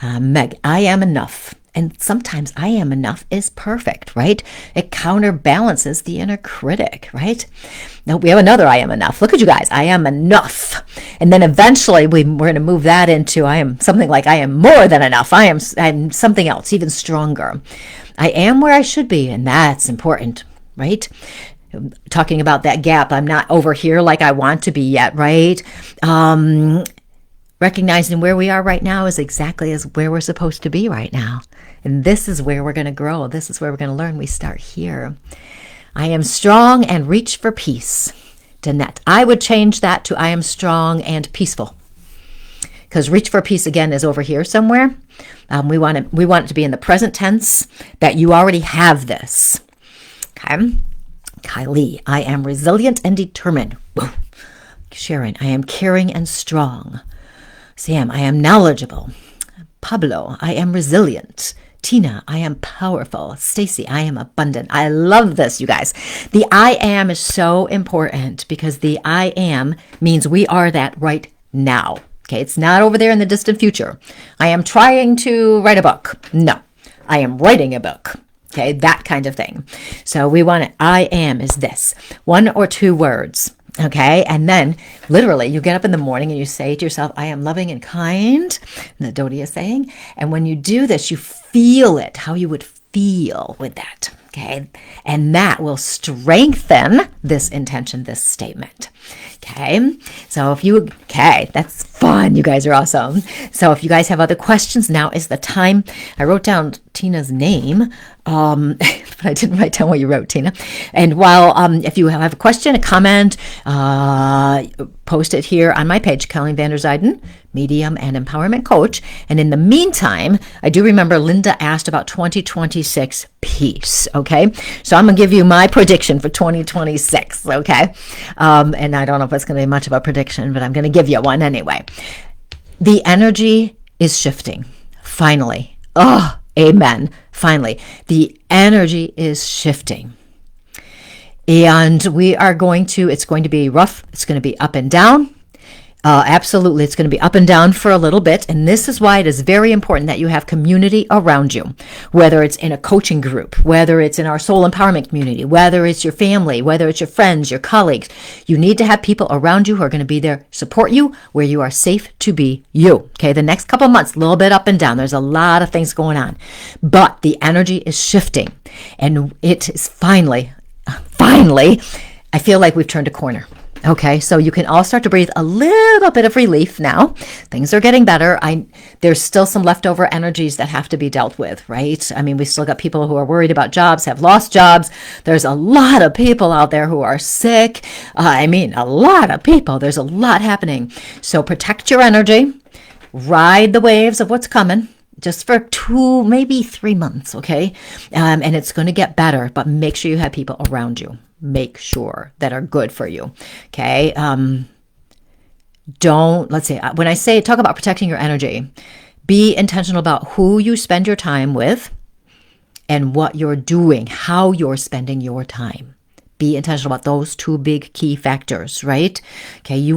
Meg, I am enough. And sometimes I am enough is perfect, right? It counterbalances the inner critic, right? Now we have another I am enough. Look at you guys. I am enough. And then eventually we're going to move that into I am something like I am more than enough. I'm something else, even stronger. I am where I should be. And that's important, right? Talking about that gap. I'm not over here like I want to be yet, right? Recognizing where we are right now is exactly as where we're supposed to be right now. And this is where we're going to grow. This is where we're going to learn. We start here. I am strong and reach for peace. Danette, I would change that to I am strong and peaceful. Because reach for peace again is over here somewhere. We want it to be in the present tense that you already have this. Okay. Kylie, I am resilient and determined. Whoa. Sharon, I am caring and strong. Sam, I am knowledgeable. Pablo, I am resilient. Tina, I am powerful. Stacy, I am abundant. I love this, you guys. The I am is so important because the I am means we are that right now. Okay, it's not over there in the distant future. I am trying to write a book. No, I am writing a book. Okay, that kind of thing. So we want it. I am is this 1 or 2 words. Okay, and then literally you get up in the morning and you say to yourself, I am loving and kind, the Dodi is saying. And when you do this, you feel it, how you would feel with that. Okay, and that will strengthen this intention, this statement. Okay, so that's fun. You guys are awesome. So if you guys have other questions, now is the time. I wrote down Tina's name, but I didn't write down what you wrote, Tina. And while if you have a question, a comment, post it here on my page, Colleen Vander Zijden, Medium and Empowerment Coach. And in the meantime, I do remember Linda asked about 2026 peace. Okay, so I'm gonna give you my prediction for 2026. Okay, and I don't know if it's gonna be much of a prediction, but I'm gonna give you one anyway. The energy is shifting. Finally. Oh, amen. Finally, the energy is shifting. And it's going to be rough. It's going to be up and down. Absolutely. It's going to be up and down for a little bit. And this is why it is very important that you have community around you, whether it's in a coaching group, whether it's in our soul empowerment community, whether it's your family, whether it's your friends, your colleagues. You need to have people around you who are going to be there, support you where you are safe to be you. Okay. The next couple of months, a little bit up and down. There's a lot of things going on, but the energy is shifting and it is finally, I feel like we've turned a corner. Okay, so you can all start to breathe a little bit of relief now. Things are getting better. There's still some leftover energies that have to be dealt with, right? I mean, we still got people who are worried about jobs, have lost jobs. There's a lot of people out there who are sick. A lot of people. There's a lot happening. So protect your energy. Ride the waves of what's coming. Just for 2, maybe 3 months, okay? And it's going to get better, but make sure you have people around you. Make sure that are good for you, okay? When I say talk about protecting your energy, be intentional about who you spend your time with and what you're doing, how you're spending your time. Be intentional about those 2 big key factors, right? Okay, you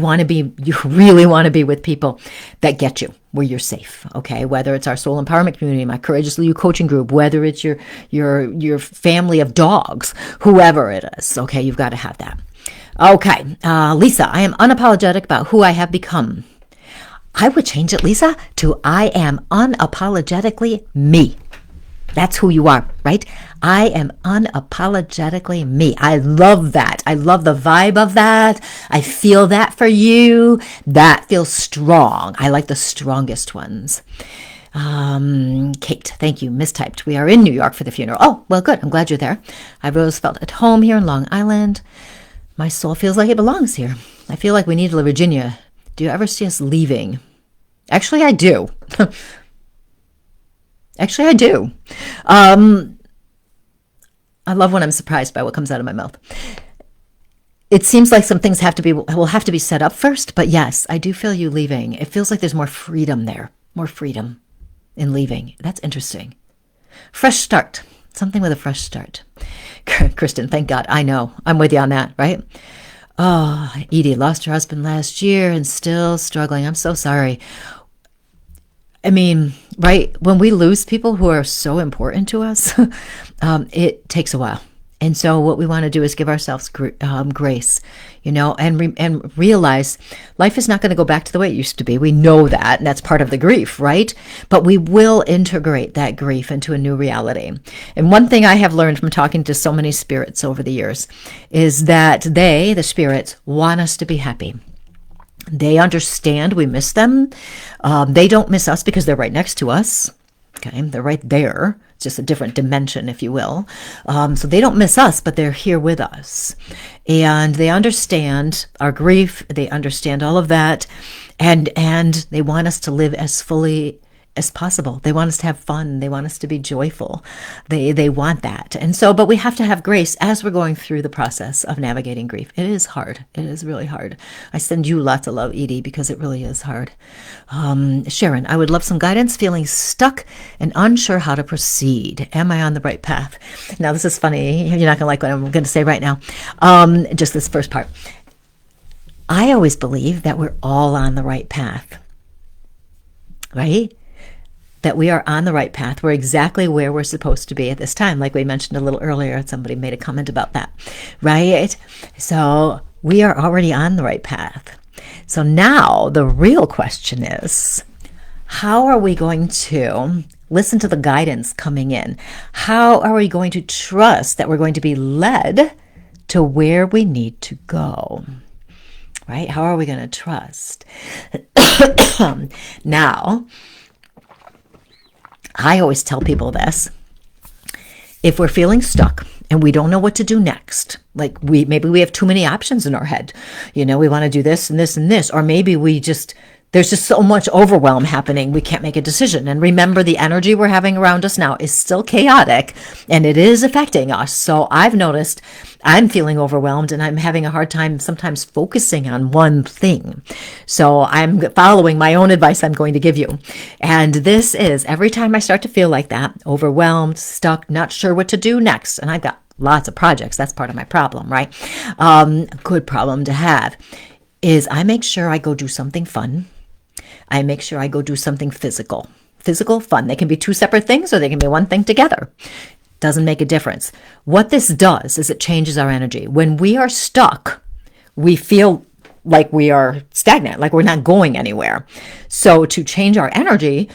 really want to be with people that get you where you're safe, okay? Whether it's our soul empowerment community, my Courageously You coaching group, whether it's your family of dogs, whoever it is, okay? You've got to have that. Okay, Lisa, I am unapologetic about who I have become. I would change it, Lisa, to I am unapologetically me. That's who you are, right? I am unapologetically me. I love that. I love the vibe of that. I feel that for you. That feels strong. I like the strongest ones. Kate, thank you. Mistyped. We are in New York for the funeral. Oh, well, good. I'm glad you're there. I've always felt at home here in Long Island. My soul feels like it belongs here. I feel like we need to live in Virginia. Do you ever see us leaving? Actually, I do. Actually, I do. I love when I'm surprised by what comes out of my mouth. it seems like some things will have to be set up first. But yes, I do feel you leaving. It feels like there's more freedom there, more freedom in leaving. That's interesting. Fresh start, something with a fresh start. Kristen, thank God. I know. I'm with you on that, right? Oh, Edie lost her husband last year and still struggling. I'm so sorry. I mean, right? When we lose people who are so important to us, it takes a while. And so what we want to do is give ourselves grace, and realize life is not going to go back to the way it used to be. We know that, and that's part of the grief, right? But we will integrate that grief into a new reality. And one thing I have learned from talking to so many spirits over the years is that the spirits, want us to be happy. They understand we miss them. They don't miss us because they're right next to us. Okay, they're right there. It's just a different dimension, if you will. So they don't miss us, but they're here with us. And they understand our grief. They understand all of that. And they want us to live as fully as possible. They want us to have fun. They want us to be joyful. They want that. And so, but we have to have grace as we're going through the process of navigating grief. It is hard. It is really hard. I send you lots of love, Edie, because it really is hard. Sharon, I would love some guidance, feeling stuck and unsure how to proceed. Am I on the right path? Now, this is funny. You're not going to like what I'm going to say right now. Just this first part. I always believe that we're all on the right path, right? That we are on the right path. We're exactly where we're supposed to be at this time. Like we mentioned a little earlier, somebody made a comment about that, right? So we are already on the right path. So now the real question is, how are we going to listen to the guidance coming in? How are we going to trust that we're going to be led to where we need to go? Right? How are we going to trust? Now, I always tell people this. If we're feeling stuck and we don't know what to do next, like maybe we have too many options in our head. We want to do this and this and this, or maybe there's just so much overwhelm happening, we can't make a decision. And remember, the energy we're having around us now is still chaotic and it is affecting us. So I've noticed I'm feeling overwhelmed and I'm having a hard time sometimes focusing on one thing. So I'm following my own advice I'm going to give you. And this is every time I start to feel like that, overwhelmed, stuck, not sure what to do next. And I've got lots of projects. That's part of my problem, right? Good problem to have is I make sure I go do something fun. I make sure I go do something physical. Physical, fun. They can be two separate things or they can be one thing together. Doesn't make a difference. What this does is it changes our energy. When we are stuck, we feel like we are stagnant, like we're not going anywhere. So to change our energy,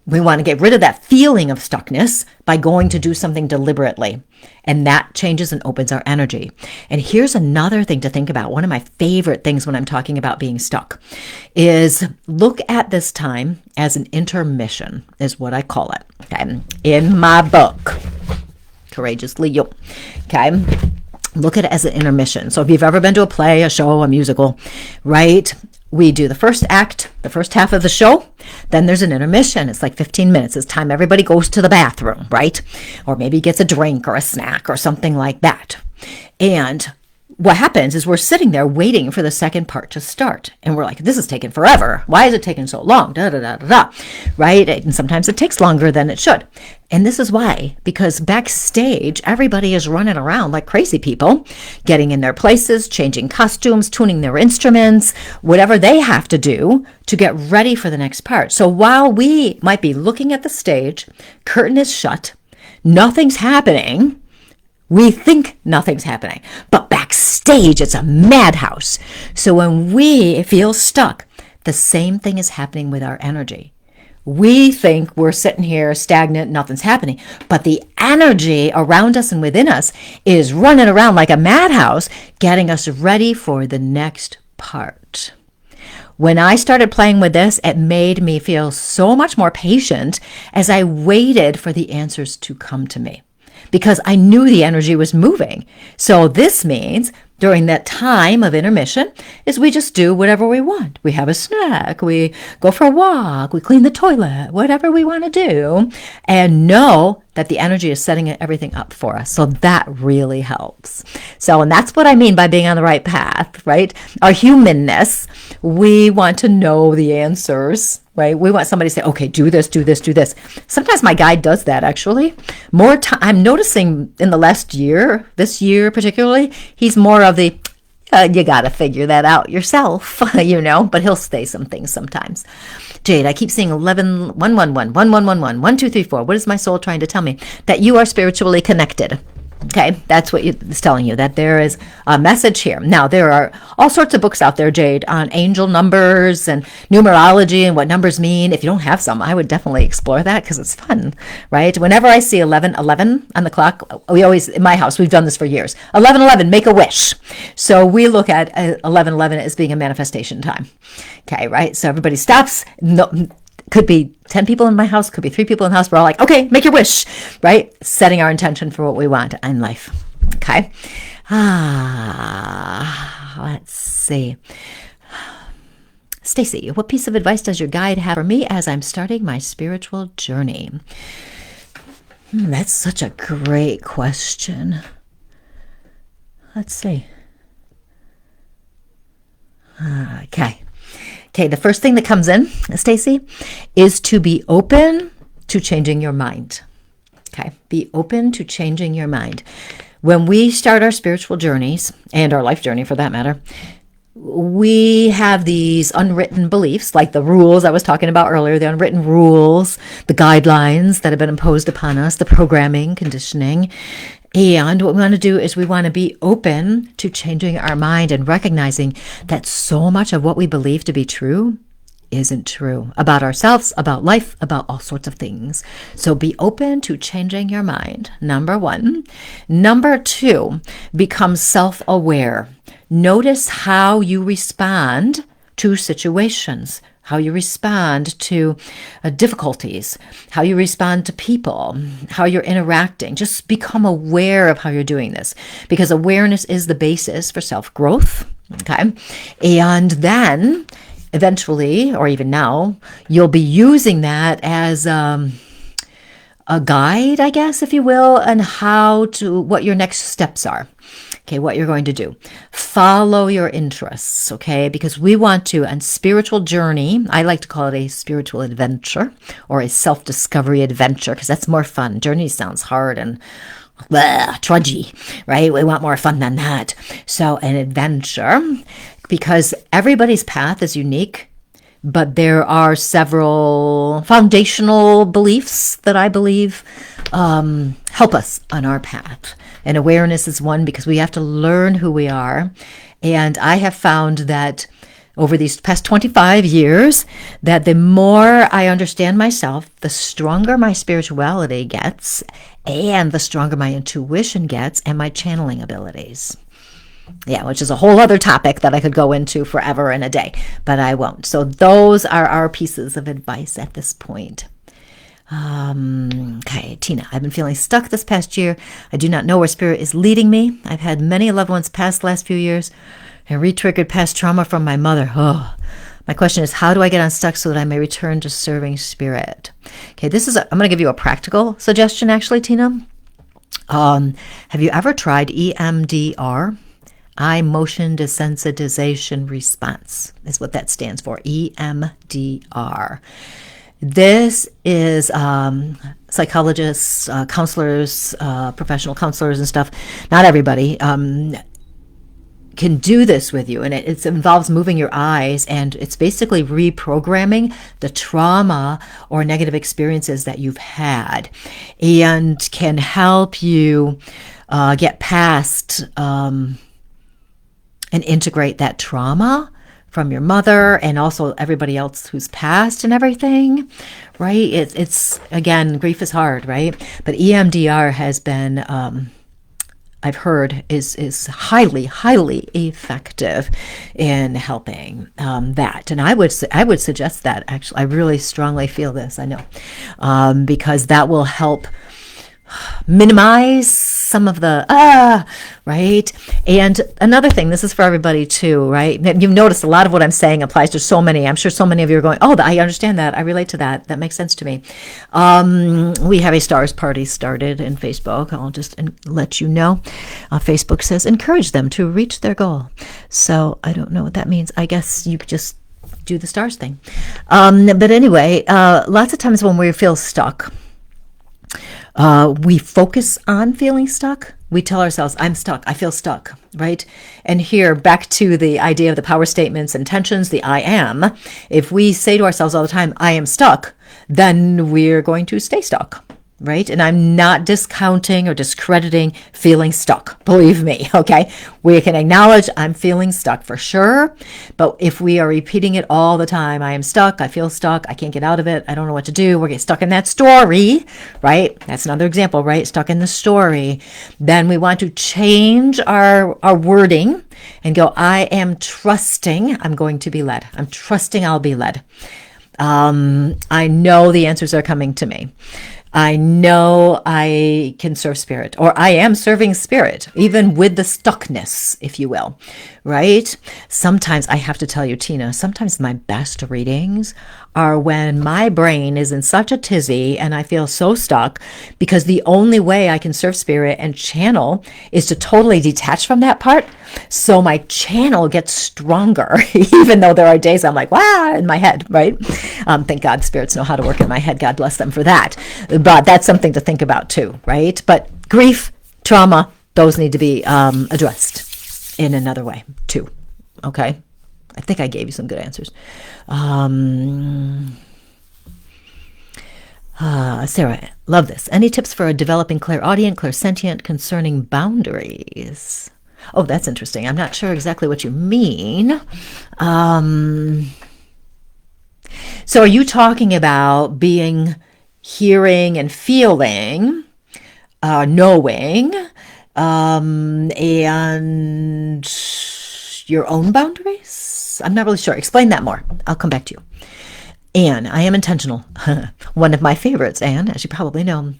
we want to get rid of that feeling of stuckness by going to do something deliberately. And that changes and opens our energy. And here's another thing to think about. One of my favorite things when I'm talking about being stuck is look at this time as an intermission, is what I call it. Okay. In my book, Courageously You. Okay. Look at it as an intermission. So if you've ever been to a play, a show, a musical, right? We do the first act, the first half of the show. Then there's an intermission. It's like 15 minutes. It's time everybody goes to the bathroom, right? Or maybe gets a drink or a snack or something like that. And what happens is we're sitting there waiting for the second part to start. And we're like, this is taking forever. Why is it taking so long? Da, da, da, da, da. Right? And sometimes it takes longer than it should. And this is why, because backstage, everybody is running around like crazy people, getting in their places, changing costumes, tuning their instruments, whatever they have to do to get ready for the next part. So while we might be looking at the stage, curtain is shut, nothing's happening, we think nothing's happening, but backstage, it's a madhouse. So when we feel stuck, the same thing is happening with our energy. We think we're sitting here stagnant, nothing's happening, but the energy around us and within us is running around like a madhouse, getting us ready for the next part. When I started playing with this, it made me feel so much more patient as I waited for the answers to come to me, because I knew the energy was moving. So this means during that time of intermission is we just do whatever we want. We have a snack, we go for a walk, we clean the toilet, whatever we want to do, and know that the energy is setting everything up for us. So that really helps. So, and that's what I mean by being on the right path, right? Our humanness, we want to know the answers, right? We want somebody to say, okay, do this, do this, do this. Sometimes my guide does that, actually. More time, I'm noticing in the last year, this year particularly, he's more of the, you got to figure that out yourself, but he'll say some things sometimes. Jade, I keep seeing 11, 111, 1111, 1234. What is my soul trying to tell me? That you are spiritually connected. Okay, that's what it's telling you, that there is a message here. Now, there are all sorts of books out there, Jade, on angel numbers and numerology and what numbers mean. If you don't have some, I would definitely explore that because it's fun, right? Whenever I see 1111 on the clock, we always, in my house, we've done this for years. 1111, make a wish. So we look at 1111 as being a manifestation time. Okay, right? So everybody stops. No, could be 10 people in my house, could be 3 people in the house. We're all like, okay, make your wish, right? Setting our intention for what we want in life. Okay. Let's see. Stacy, what piece of advice does your guide have for me as I'm starting my spiritual journey? That's such a great question. Let's see. Okay, the first thing that comes in, Stacy, is to be open to changing your mind. Okay, be open to changing your mind. When we start our spiritual journeys, and our life journey for that matter, we have these unwritten beliefs, like the rules I was talking about earlier, the unwritten rules, the guidelines that have been imposed upon us, the programming, conditioning. And what we want to do is we want to be open to changing our mind and recognizing that so much of what we believe to be true isn't true about ourselves, about life, about all sorts of things. So be open to changing your mind, number 1. Number 2, become self-aware. Notice how you respond to situations, how you respond to difficulties, how you respond to people, how you're interacting. Just become aware of how you're doing this, because awareness is the basis for self-growth. Okay. And then eventually, or even now, you'll be using that as a guide, I guess, if you will, on what your next steps are. Okay, what you're going to do. Follow your interests, okay? Because we want to, on spiritual journey, I like to call it a spiritual adventure or a self-discovery adventure because that's more fun. Journey sounds hard and trudgy, right? We want more fun than that. So an adventure, because everybody's path is unique, but there are several foundational beliefs that I believe help us on our path. And awareness is one, because we have to learn who we are. And I have found that over these past 25 years, that the more I understand myself, the stronger my spirituality gets, and the stronger my intuition gets, and my channeling abilities. Yeah, which is a whole other topic that I could go into forever and a day, but I won't. So those are our pieces of advice at this point. Okay, Tina, I've been feeling stuck this past year. I do not know where spirit is leading me. I've had many loved ones pass the last few years and re-triggered past trauma from my mother. My question is, how do I get unstuck so that I may return to serving spirit? Okay, I'm going to give you a practical suggestion, actually, Tina. Have you ever tried EMDR? Eye motion desensitization response is what that stands for, EMDR. This is psychologists, counselors, professional counselors and stuff. Not everybody can do this with you. And it involves moving your eyes, and it's basically reprogramming the trauma or negative experiences that you've had, and can help you get past and integrate that trauma from your mother and also everybody else who's passed and everything, right? It's again, grief is hard, right? But EMDR has been, I've heard, is highly, highly effective in helping that. And I would suggest that, actually. I really strongly feel this, I know, because that will help minimize some of the, right? And another thing, this is for everybody too, right? You've noticed a lot of what I'm saying applies to so many. I'm sure so many of you are going, oh, I understand that. I relate to that. That makes sense to me. We have a stars party started in Facebook. I'll just let you know. Facebook says, encourage them to reach their goal. So I don't know what that means. I guess you could just do the stars thing. But anyway, lots of times when we feel stuck, we focus on feeling stuck. We tell ourselves, I'm stuck. I feel stuck, right? And here, back to the idea of the power statements, intentions, the I am. If we say to ourselves all the time, I am stuck, then we're going to stay stuck, right? And I'm not discounting or discrediting feeling stuck. Believe me, okay? We can acknowledge I'm feeling stuck for sure. But if we are repeating it all the time, I am stuck, I feel stuck, I can't get out of it, I don't know what to do, we're getting stuck in that story, right? That's another example, right? Stuck in the story. Then we want to change our wording and go, I am trusting I'm going to be led. I'm trusting I'll be led. I know the answers are coming to me. I know I can serve spirit, or I am serving spirit, even with the stuckness, if you will, right? Sometimes I have to tell you, Tina, sometimes my best readings are when my brain is in such a tizzy and I feel so stuck, because the only way I can serve spirit and channel is to totally detach from that part. So my channel gets stronger, even though there are days I'm like, wow, in my head, right? Thank God spirits know how to work in my head. God bless them for that. But that's something to think about too, right? But grief, trauma, those need to be addressed in another way too, okay? I think I gave you some good answers. Sarah, love this. Any tips for a developing clairaudient, clairsentient concerning boundaries? Oh, that's interesting. I'm not sure exactly what you mean. So are you talking about being, hearing and feeling, knowing, and your own boundaries? I'm not really sure. Explain that more. I'll come back to you. Anne, I am intentional. One of my favorites, Anne, as you probably know.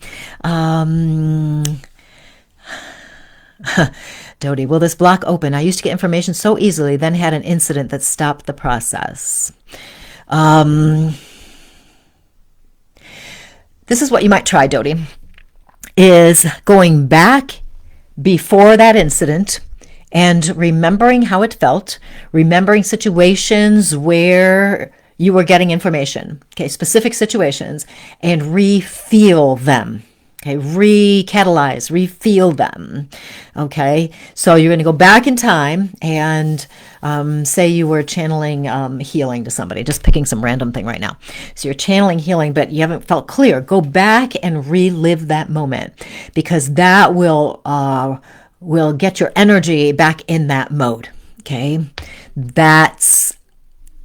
Dodie, will this block open? I used to get information so easily, then had an incident that stopped the process. This is what you might try, Dodie, is going back before that incident and remembering how it felt, remembering situations where you were getting information, okay, specific situations, and re-feel them. Okay, recatalyze, refeel them. Okay, so you're going to go back in time and say you were channeling healing to somebody, just picking some random thing right now. So you're channeling healing, but you haven't felt clear. Go back and relive that moment, because that will get your energy back in that mode. Okay, that's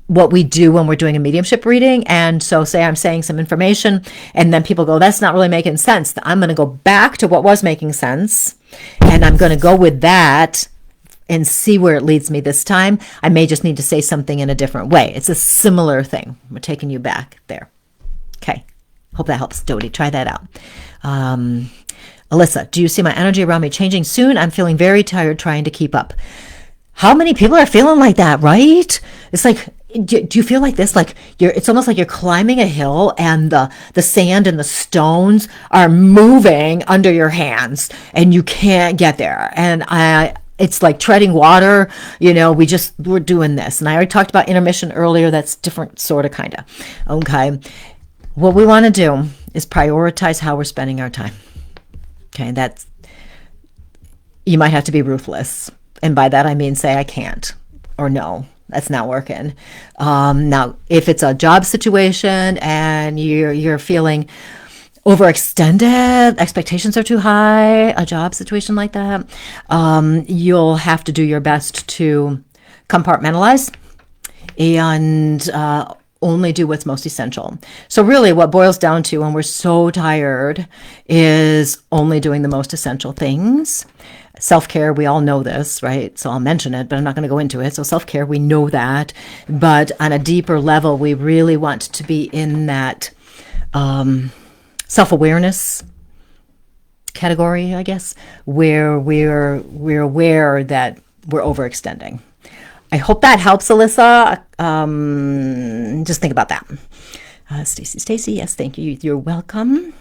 what we do when we're doing a mediumship reading. And so say I'm saying some information and then people go, that's not really making sense. I'm going to go back to what was making sense and I'm going to go with that and see where it leads me this time. I may just need to say something in a different way. It's a similar thing. We're taking you back there. Okay. Hope that helps, Dodie. Try that out. Alyssa, do you see my energy around me changing soon? I'm feeling very tired trying to keep up. How many people are feeling like that, right? It's like, do you feel like this? Like it's almost like you're climbing a hill and the sand and the stones are moving under your hands and you can't get there. And it's like treading water. You know, we're doing this. And I already talked about intermission earlier. That's different sort of, kind of. Okay. What we want to do is prioritize how we're spending our time. Okay. You might have to be ruthless. And by that, I mean, say, I can't, or no, that's not working. Now, if it's a job situation and you're feeling overextended, expectations are too high, a job situation like that, you'll have to do your best to compartmentalize and only do what's most essential. So really what boils down to when we're so tired is only doing the most essential things. Self-care, we all know this, right? So I'll mention it, but I'm not going to go into it. So self-care, we know that. But on a deeper level, we really want to be in that self-awareness category, I guess, where we're aware that we're overextending. I hope that helps, Alyssa. Just think about that. Stacy, yes, thank you. You're welcome.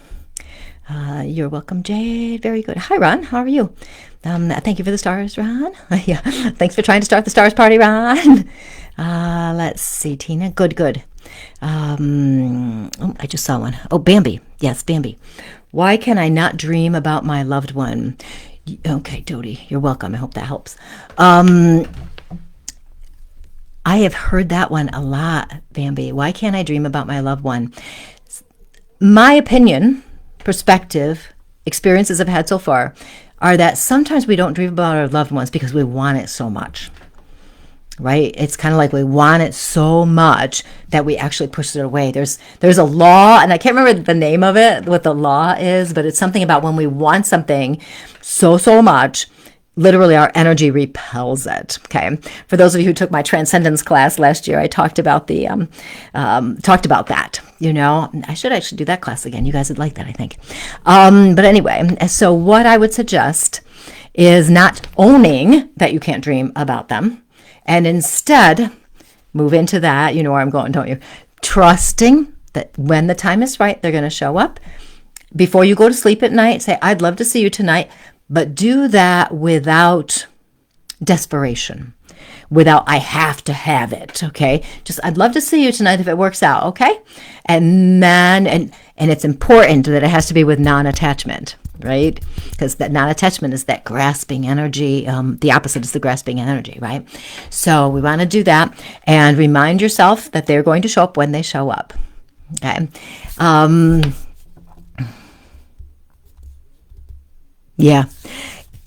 You're welcome, Jade. Very good. Hi, Ron. How are you? Thank you for the stars, Ron. Yeah, thanks for trying to start the stars party, Ron. Let's see, Tina. Good. I just saw one. Oh, Bambi. Yes, Bambi. Why can I not dream about my loved one? Okay, Dodie, you're welcome. I hope that helps. I have heard that one a lot, Bambi. Why can't I dream about my loved one? My opinion, perspective, experiences I've had so far are that sometimes we don't dream about our loved ones because we want it so much, right? It's kind of like we want it so much that we actually push it away. There's a law, and I can't remember the name of it, what the law is, but it's something about when we want something so much, literally our energy repels it. Okay. For those of you who took my transcendence class last year, I talked about that. You know, I should actually do that class again. You guys would like that, I think. But anyway, so what I would suggest is not owning that you can't dream about them, and instead move into that. You know where I'm going, don't you? Trusting that when the time is right, they're going to show up. Before you go to sleep at night, say, I'd love to see you tonight. But do that without desperation, without I have to have it, okay? Just I'd love to see you tonight if it works out, okay? And then, and it's important that it has to be with non-attachment, right? Because that non-attachment is that grasping energy. The opposite is the grasping energy, right? So we want to do that and remind yourself that they're going to show up when they show up, okay? Yeah,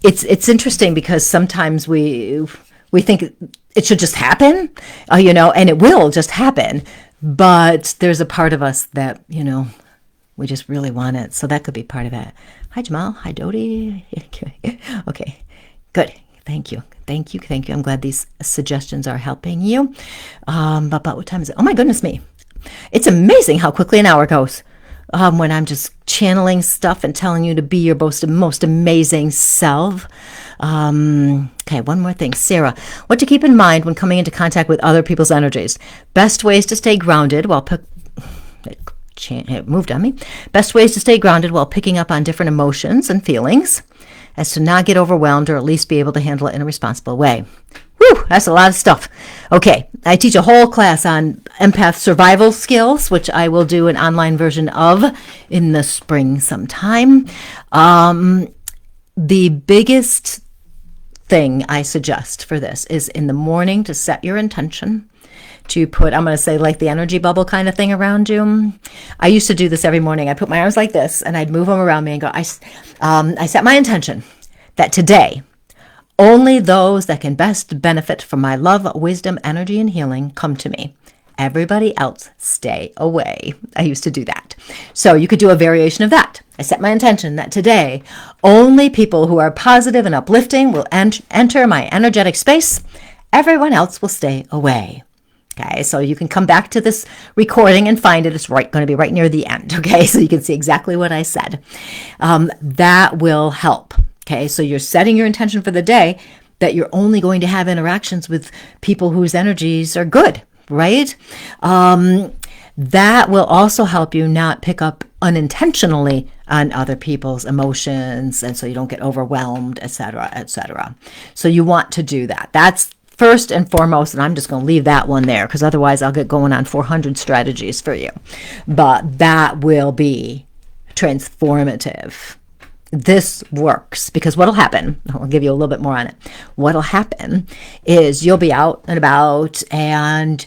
it's interesting because sometimes we think it should just happen, you know, and it will just happen. But there's a part of us that, you know, we just really want it. So that could be part of it. Hi, Jamal. Hi, Dodie. Okay, good. Thank you. I'm glad these suggestions are helping you. But what time is it? Oh, my goodness me. It's amazing how quickly an hour goes. When I'm just channeling stuff and telling you to be your most amazing self. Okay, one more thing. Sarah, what to keep in mind when coming into contact with other people's energies? Best ways to stay grounded while it moved on me. Best ways to stay grounded while picking up on different emotions and feelings, as to not get overwhelmed or at least be able to handle it in a responsible way. Whew, that's a lot of stuff. Okay, I teach a whole class on empath survival skills, which I will do an online version of in the spring sometime. The biggest thing I suggest for this is in the morning to set your intention to put, I'm going to say like the energy bubble kind of thing around you. I used to do this every morning. I put my arms like this and I'd move them around me and go, I set my intention that today, only those that can best benefit from my love, wisdom, energy, and healing come to me. Everybody else stay away. I used to do that. So you could do a variation of that. I set my intention that today, only people who are positive and uplifting will enter my energetic space. Everyone else will stay away. Okay, so you can come back to this recording and find it. It's going to be right near the end. Okay, so you can see exactly what I said. That will help. Okay, so you're setting your intention for the day that you're only going to have interactions with people whose energies are good, right? That will also help you not pick up unintentionally on other people's emotions, and so you don't get overwhelmed, etc., etc. So you want to do that. That's first and foremost, and I'm just going to leave that one there because otherwise I'll get going on 400 strategies for you. But that will be transformative. This works because what'll happen, I'll give you a little bit more on it. What'll happen is you'll be out and about and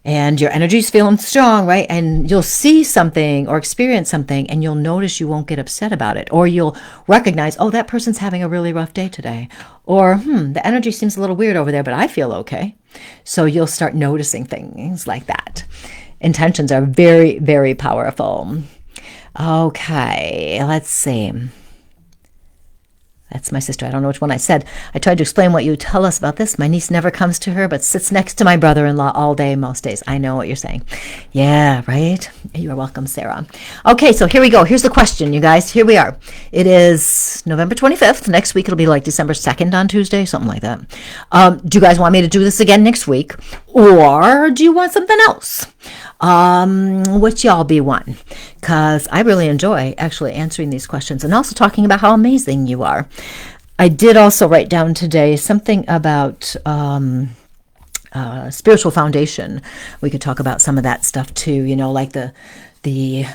your energy's feeling strong, right? And you'll see something or experience something and you'll notice you won't get upset about it. Or you'll recognize, oh, that person's having a really rough day today. Or, the energy seems a little weird over there, but I feel okay. So you'll start noticing things like that. Intentions are very, very powerful. Okay, let's see. That's my sister. I don't know which one I said. I tried to explain what you tell us about this. My niece never comes to her, but sits next to my brother-in-law all day, most days. I know what you're saying. Yeah, right? You're welcome, Sarah. Okay, so here we go. Here's the question, you guys. Here we are. It is November 25th. Next week, it'll be like December 2nd on Tuesday, something like that. Do you guys want me to do this again next week? Or do you want something else? What y'all be wanting? Because I really enjoy actually answering these questions and also talking about how amazing you are. I did also write down today something about spiritual foundation. We could talk about some of that stuff too, like the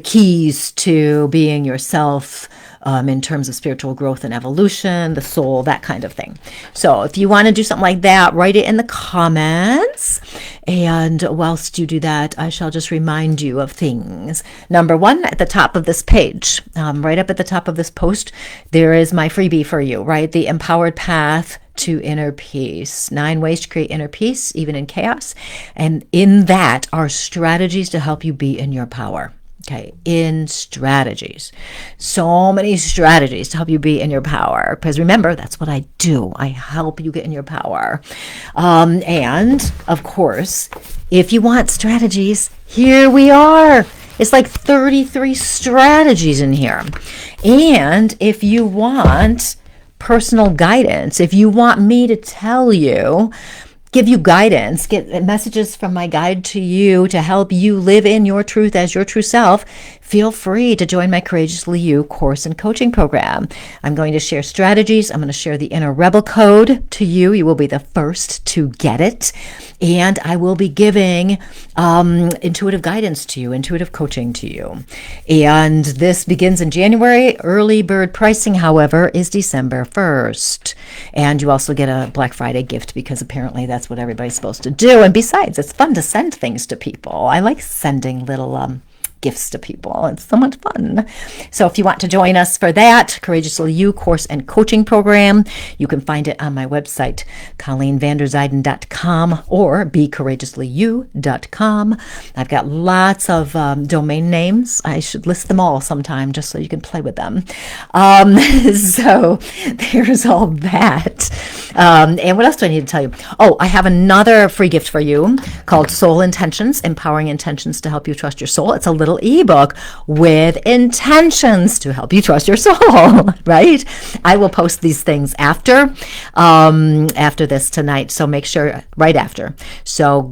keys to being yourself in terms of spiritual growth and evolution, the soul, that kind of thing. So if you want to do something like that, write it in the comments. And whilst you do that, I shall just remind you of things. Number one, at the top of this page, right up at the top of this post, there is my freebie for you, right? The Empowered Path to Inner Peace. 9 ways to create inner peace, even in chaos. And in that are strategies to help you be in your power. Okay, in strategies. So many strategies to help you be in your power. Because remember, that's what I do. I help you get in your power. And, of course, if you want strategies, here we are. It's like 33 strategies in here. And if you want personal guidance, if you want me to tell you, give you guidance, get messages from my guide to you to help you live in your truth as your true self, feel free to join my Courageously You course and coaching program. I'm going to share strategies. I'm going to share the Inner Rebel Code to you. You will be the first to get it. And I will be giving intuitive guidance to you, intuitive coaching to you. And this begins in January. Early bird pricing, however, is December 1st. And you also get a Black Friday gift because apparently that's what everybody's supposed to do. And besides, it's fun to send things to people. I like sending little gifts to people. It's so much fun. So if you want to join us for that, Courageously You course and coaching program, you can find it on my website, ColleenVanderzijden.com or BeCourageouslyYou.com. I've got lots of domain names. I should list them all sometime just so you can play with them. So there's all that. And what else do I need to tell you? Oh, I have another free gift for you called Soul Intentions, Empowering Intentions to Help You Trust Your Soul. It's a little ebook with intentions to help you trust your soul, right? I will post these things after this tonight, so make sure right after. So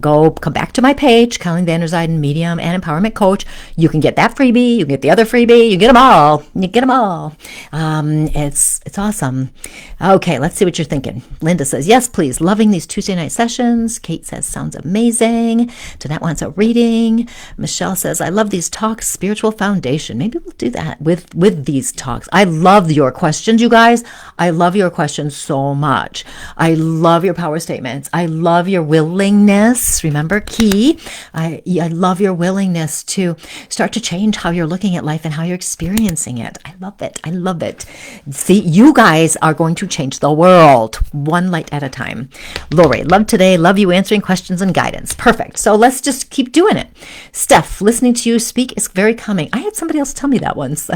come back to my page, Colleen Vanderzijden, Medium and Empowerment Coach. You can get that freebie, you can get the other freebie, you get them all. You get them all. It's awesome. Okay, let's see what you're thinking. Linda says, yes, please. Loving these Tuesday night sessions. Kate says, sounds amazing. Danette wants a reading. Michelle says, I love these talks, spiritual foundation. Maybe we'll do that with these talks. I love your questions, you guys. I love your questions so much. I love your power statements. I love your willingness. Remember, key. I love your willingness to start to change how you're looking at life and how you're experiencing it. I love it. I love it. See, you guys are going to change the world one light at a time. Lori, love today. Love you answering questions and guidance. Perfect. So let's just keep doing it. Steph, listening to you speak is very calming. I had somebody else tell me that once,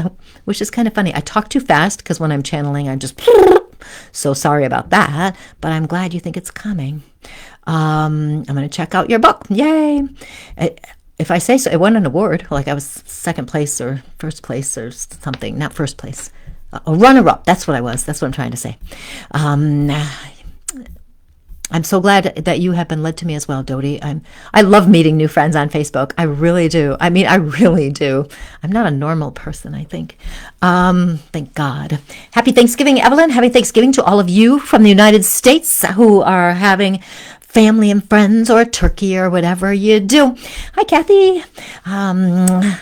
which is kind of funny. I talk too fast because when I'm channeling, I'm just so sorry about that, but I'm glad you think it's calming. I'm going to check out your book. Yay. If I say so, it won an award, like I was second place or first place or something, not first place. A runner-up. That's what I was. That's what I'm trying to say. I'm so glad that you have been led to me as well, Dodie. I love meeting new friends on Facebook. I really do. I mean, I really do. I'm not a normal person, I think. Thank God. Happy Thanksgiving, Evelyn. Happy Thanksgiving to all of you from the United States who are having family and friends or turkey or whatever you do. Hi, Kathy. I'm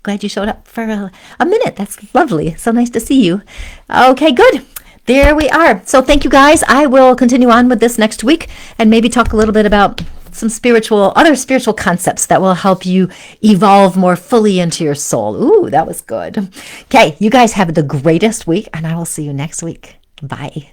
glad you showed up for a minute. That's lovely. So nice to see you. Okay, good. There we are. So thank you guys. I will continue on with this next week and maybe talk a little bit about some other spiritual concepts that will help you evolve more fully into your soul. Ooh, that was good. Okay, you guys have the greatest week and I will see you next week. Bye.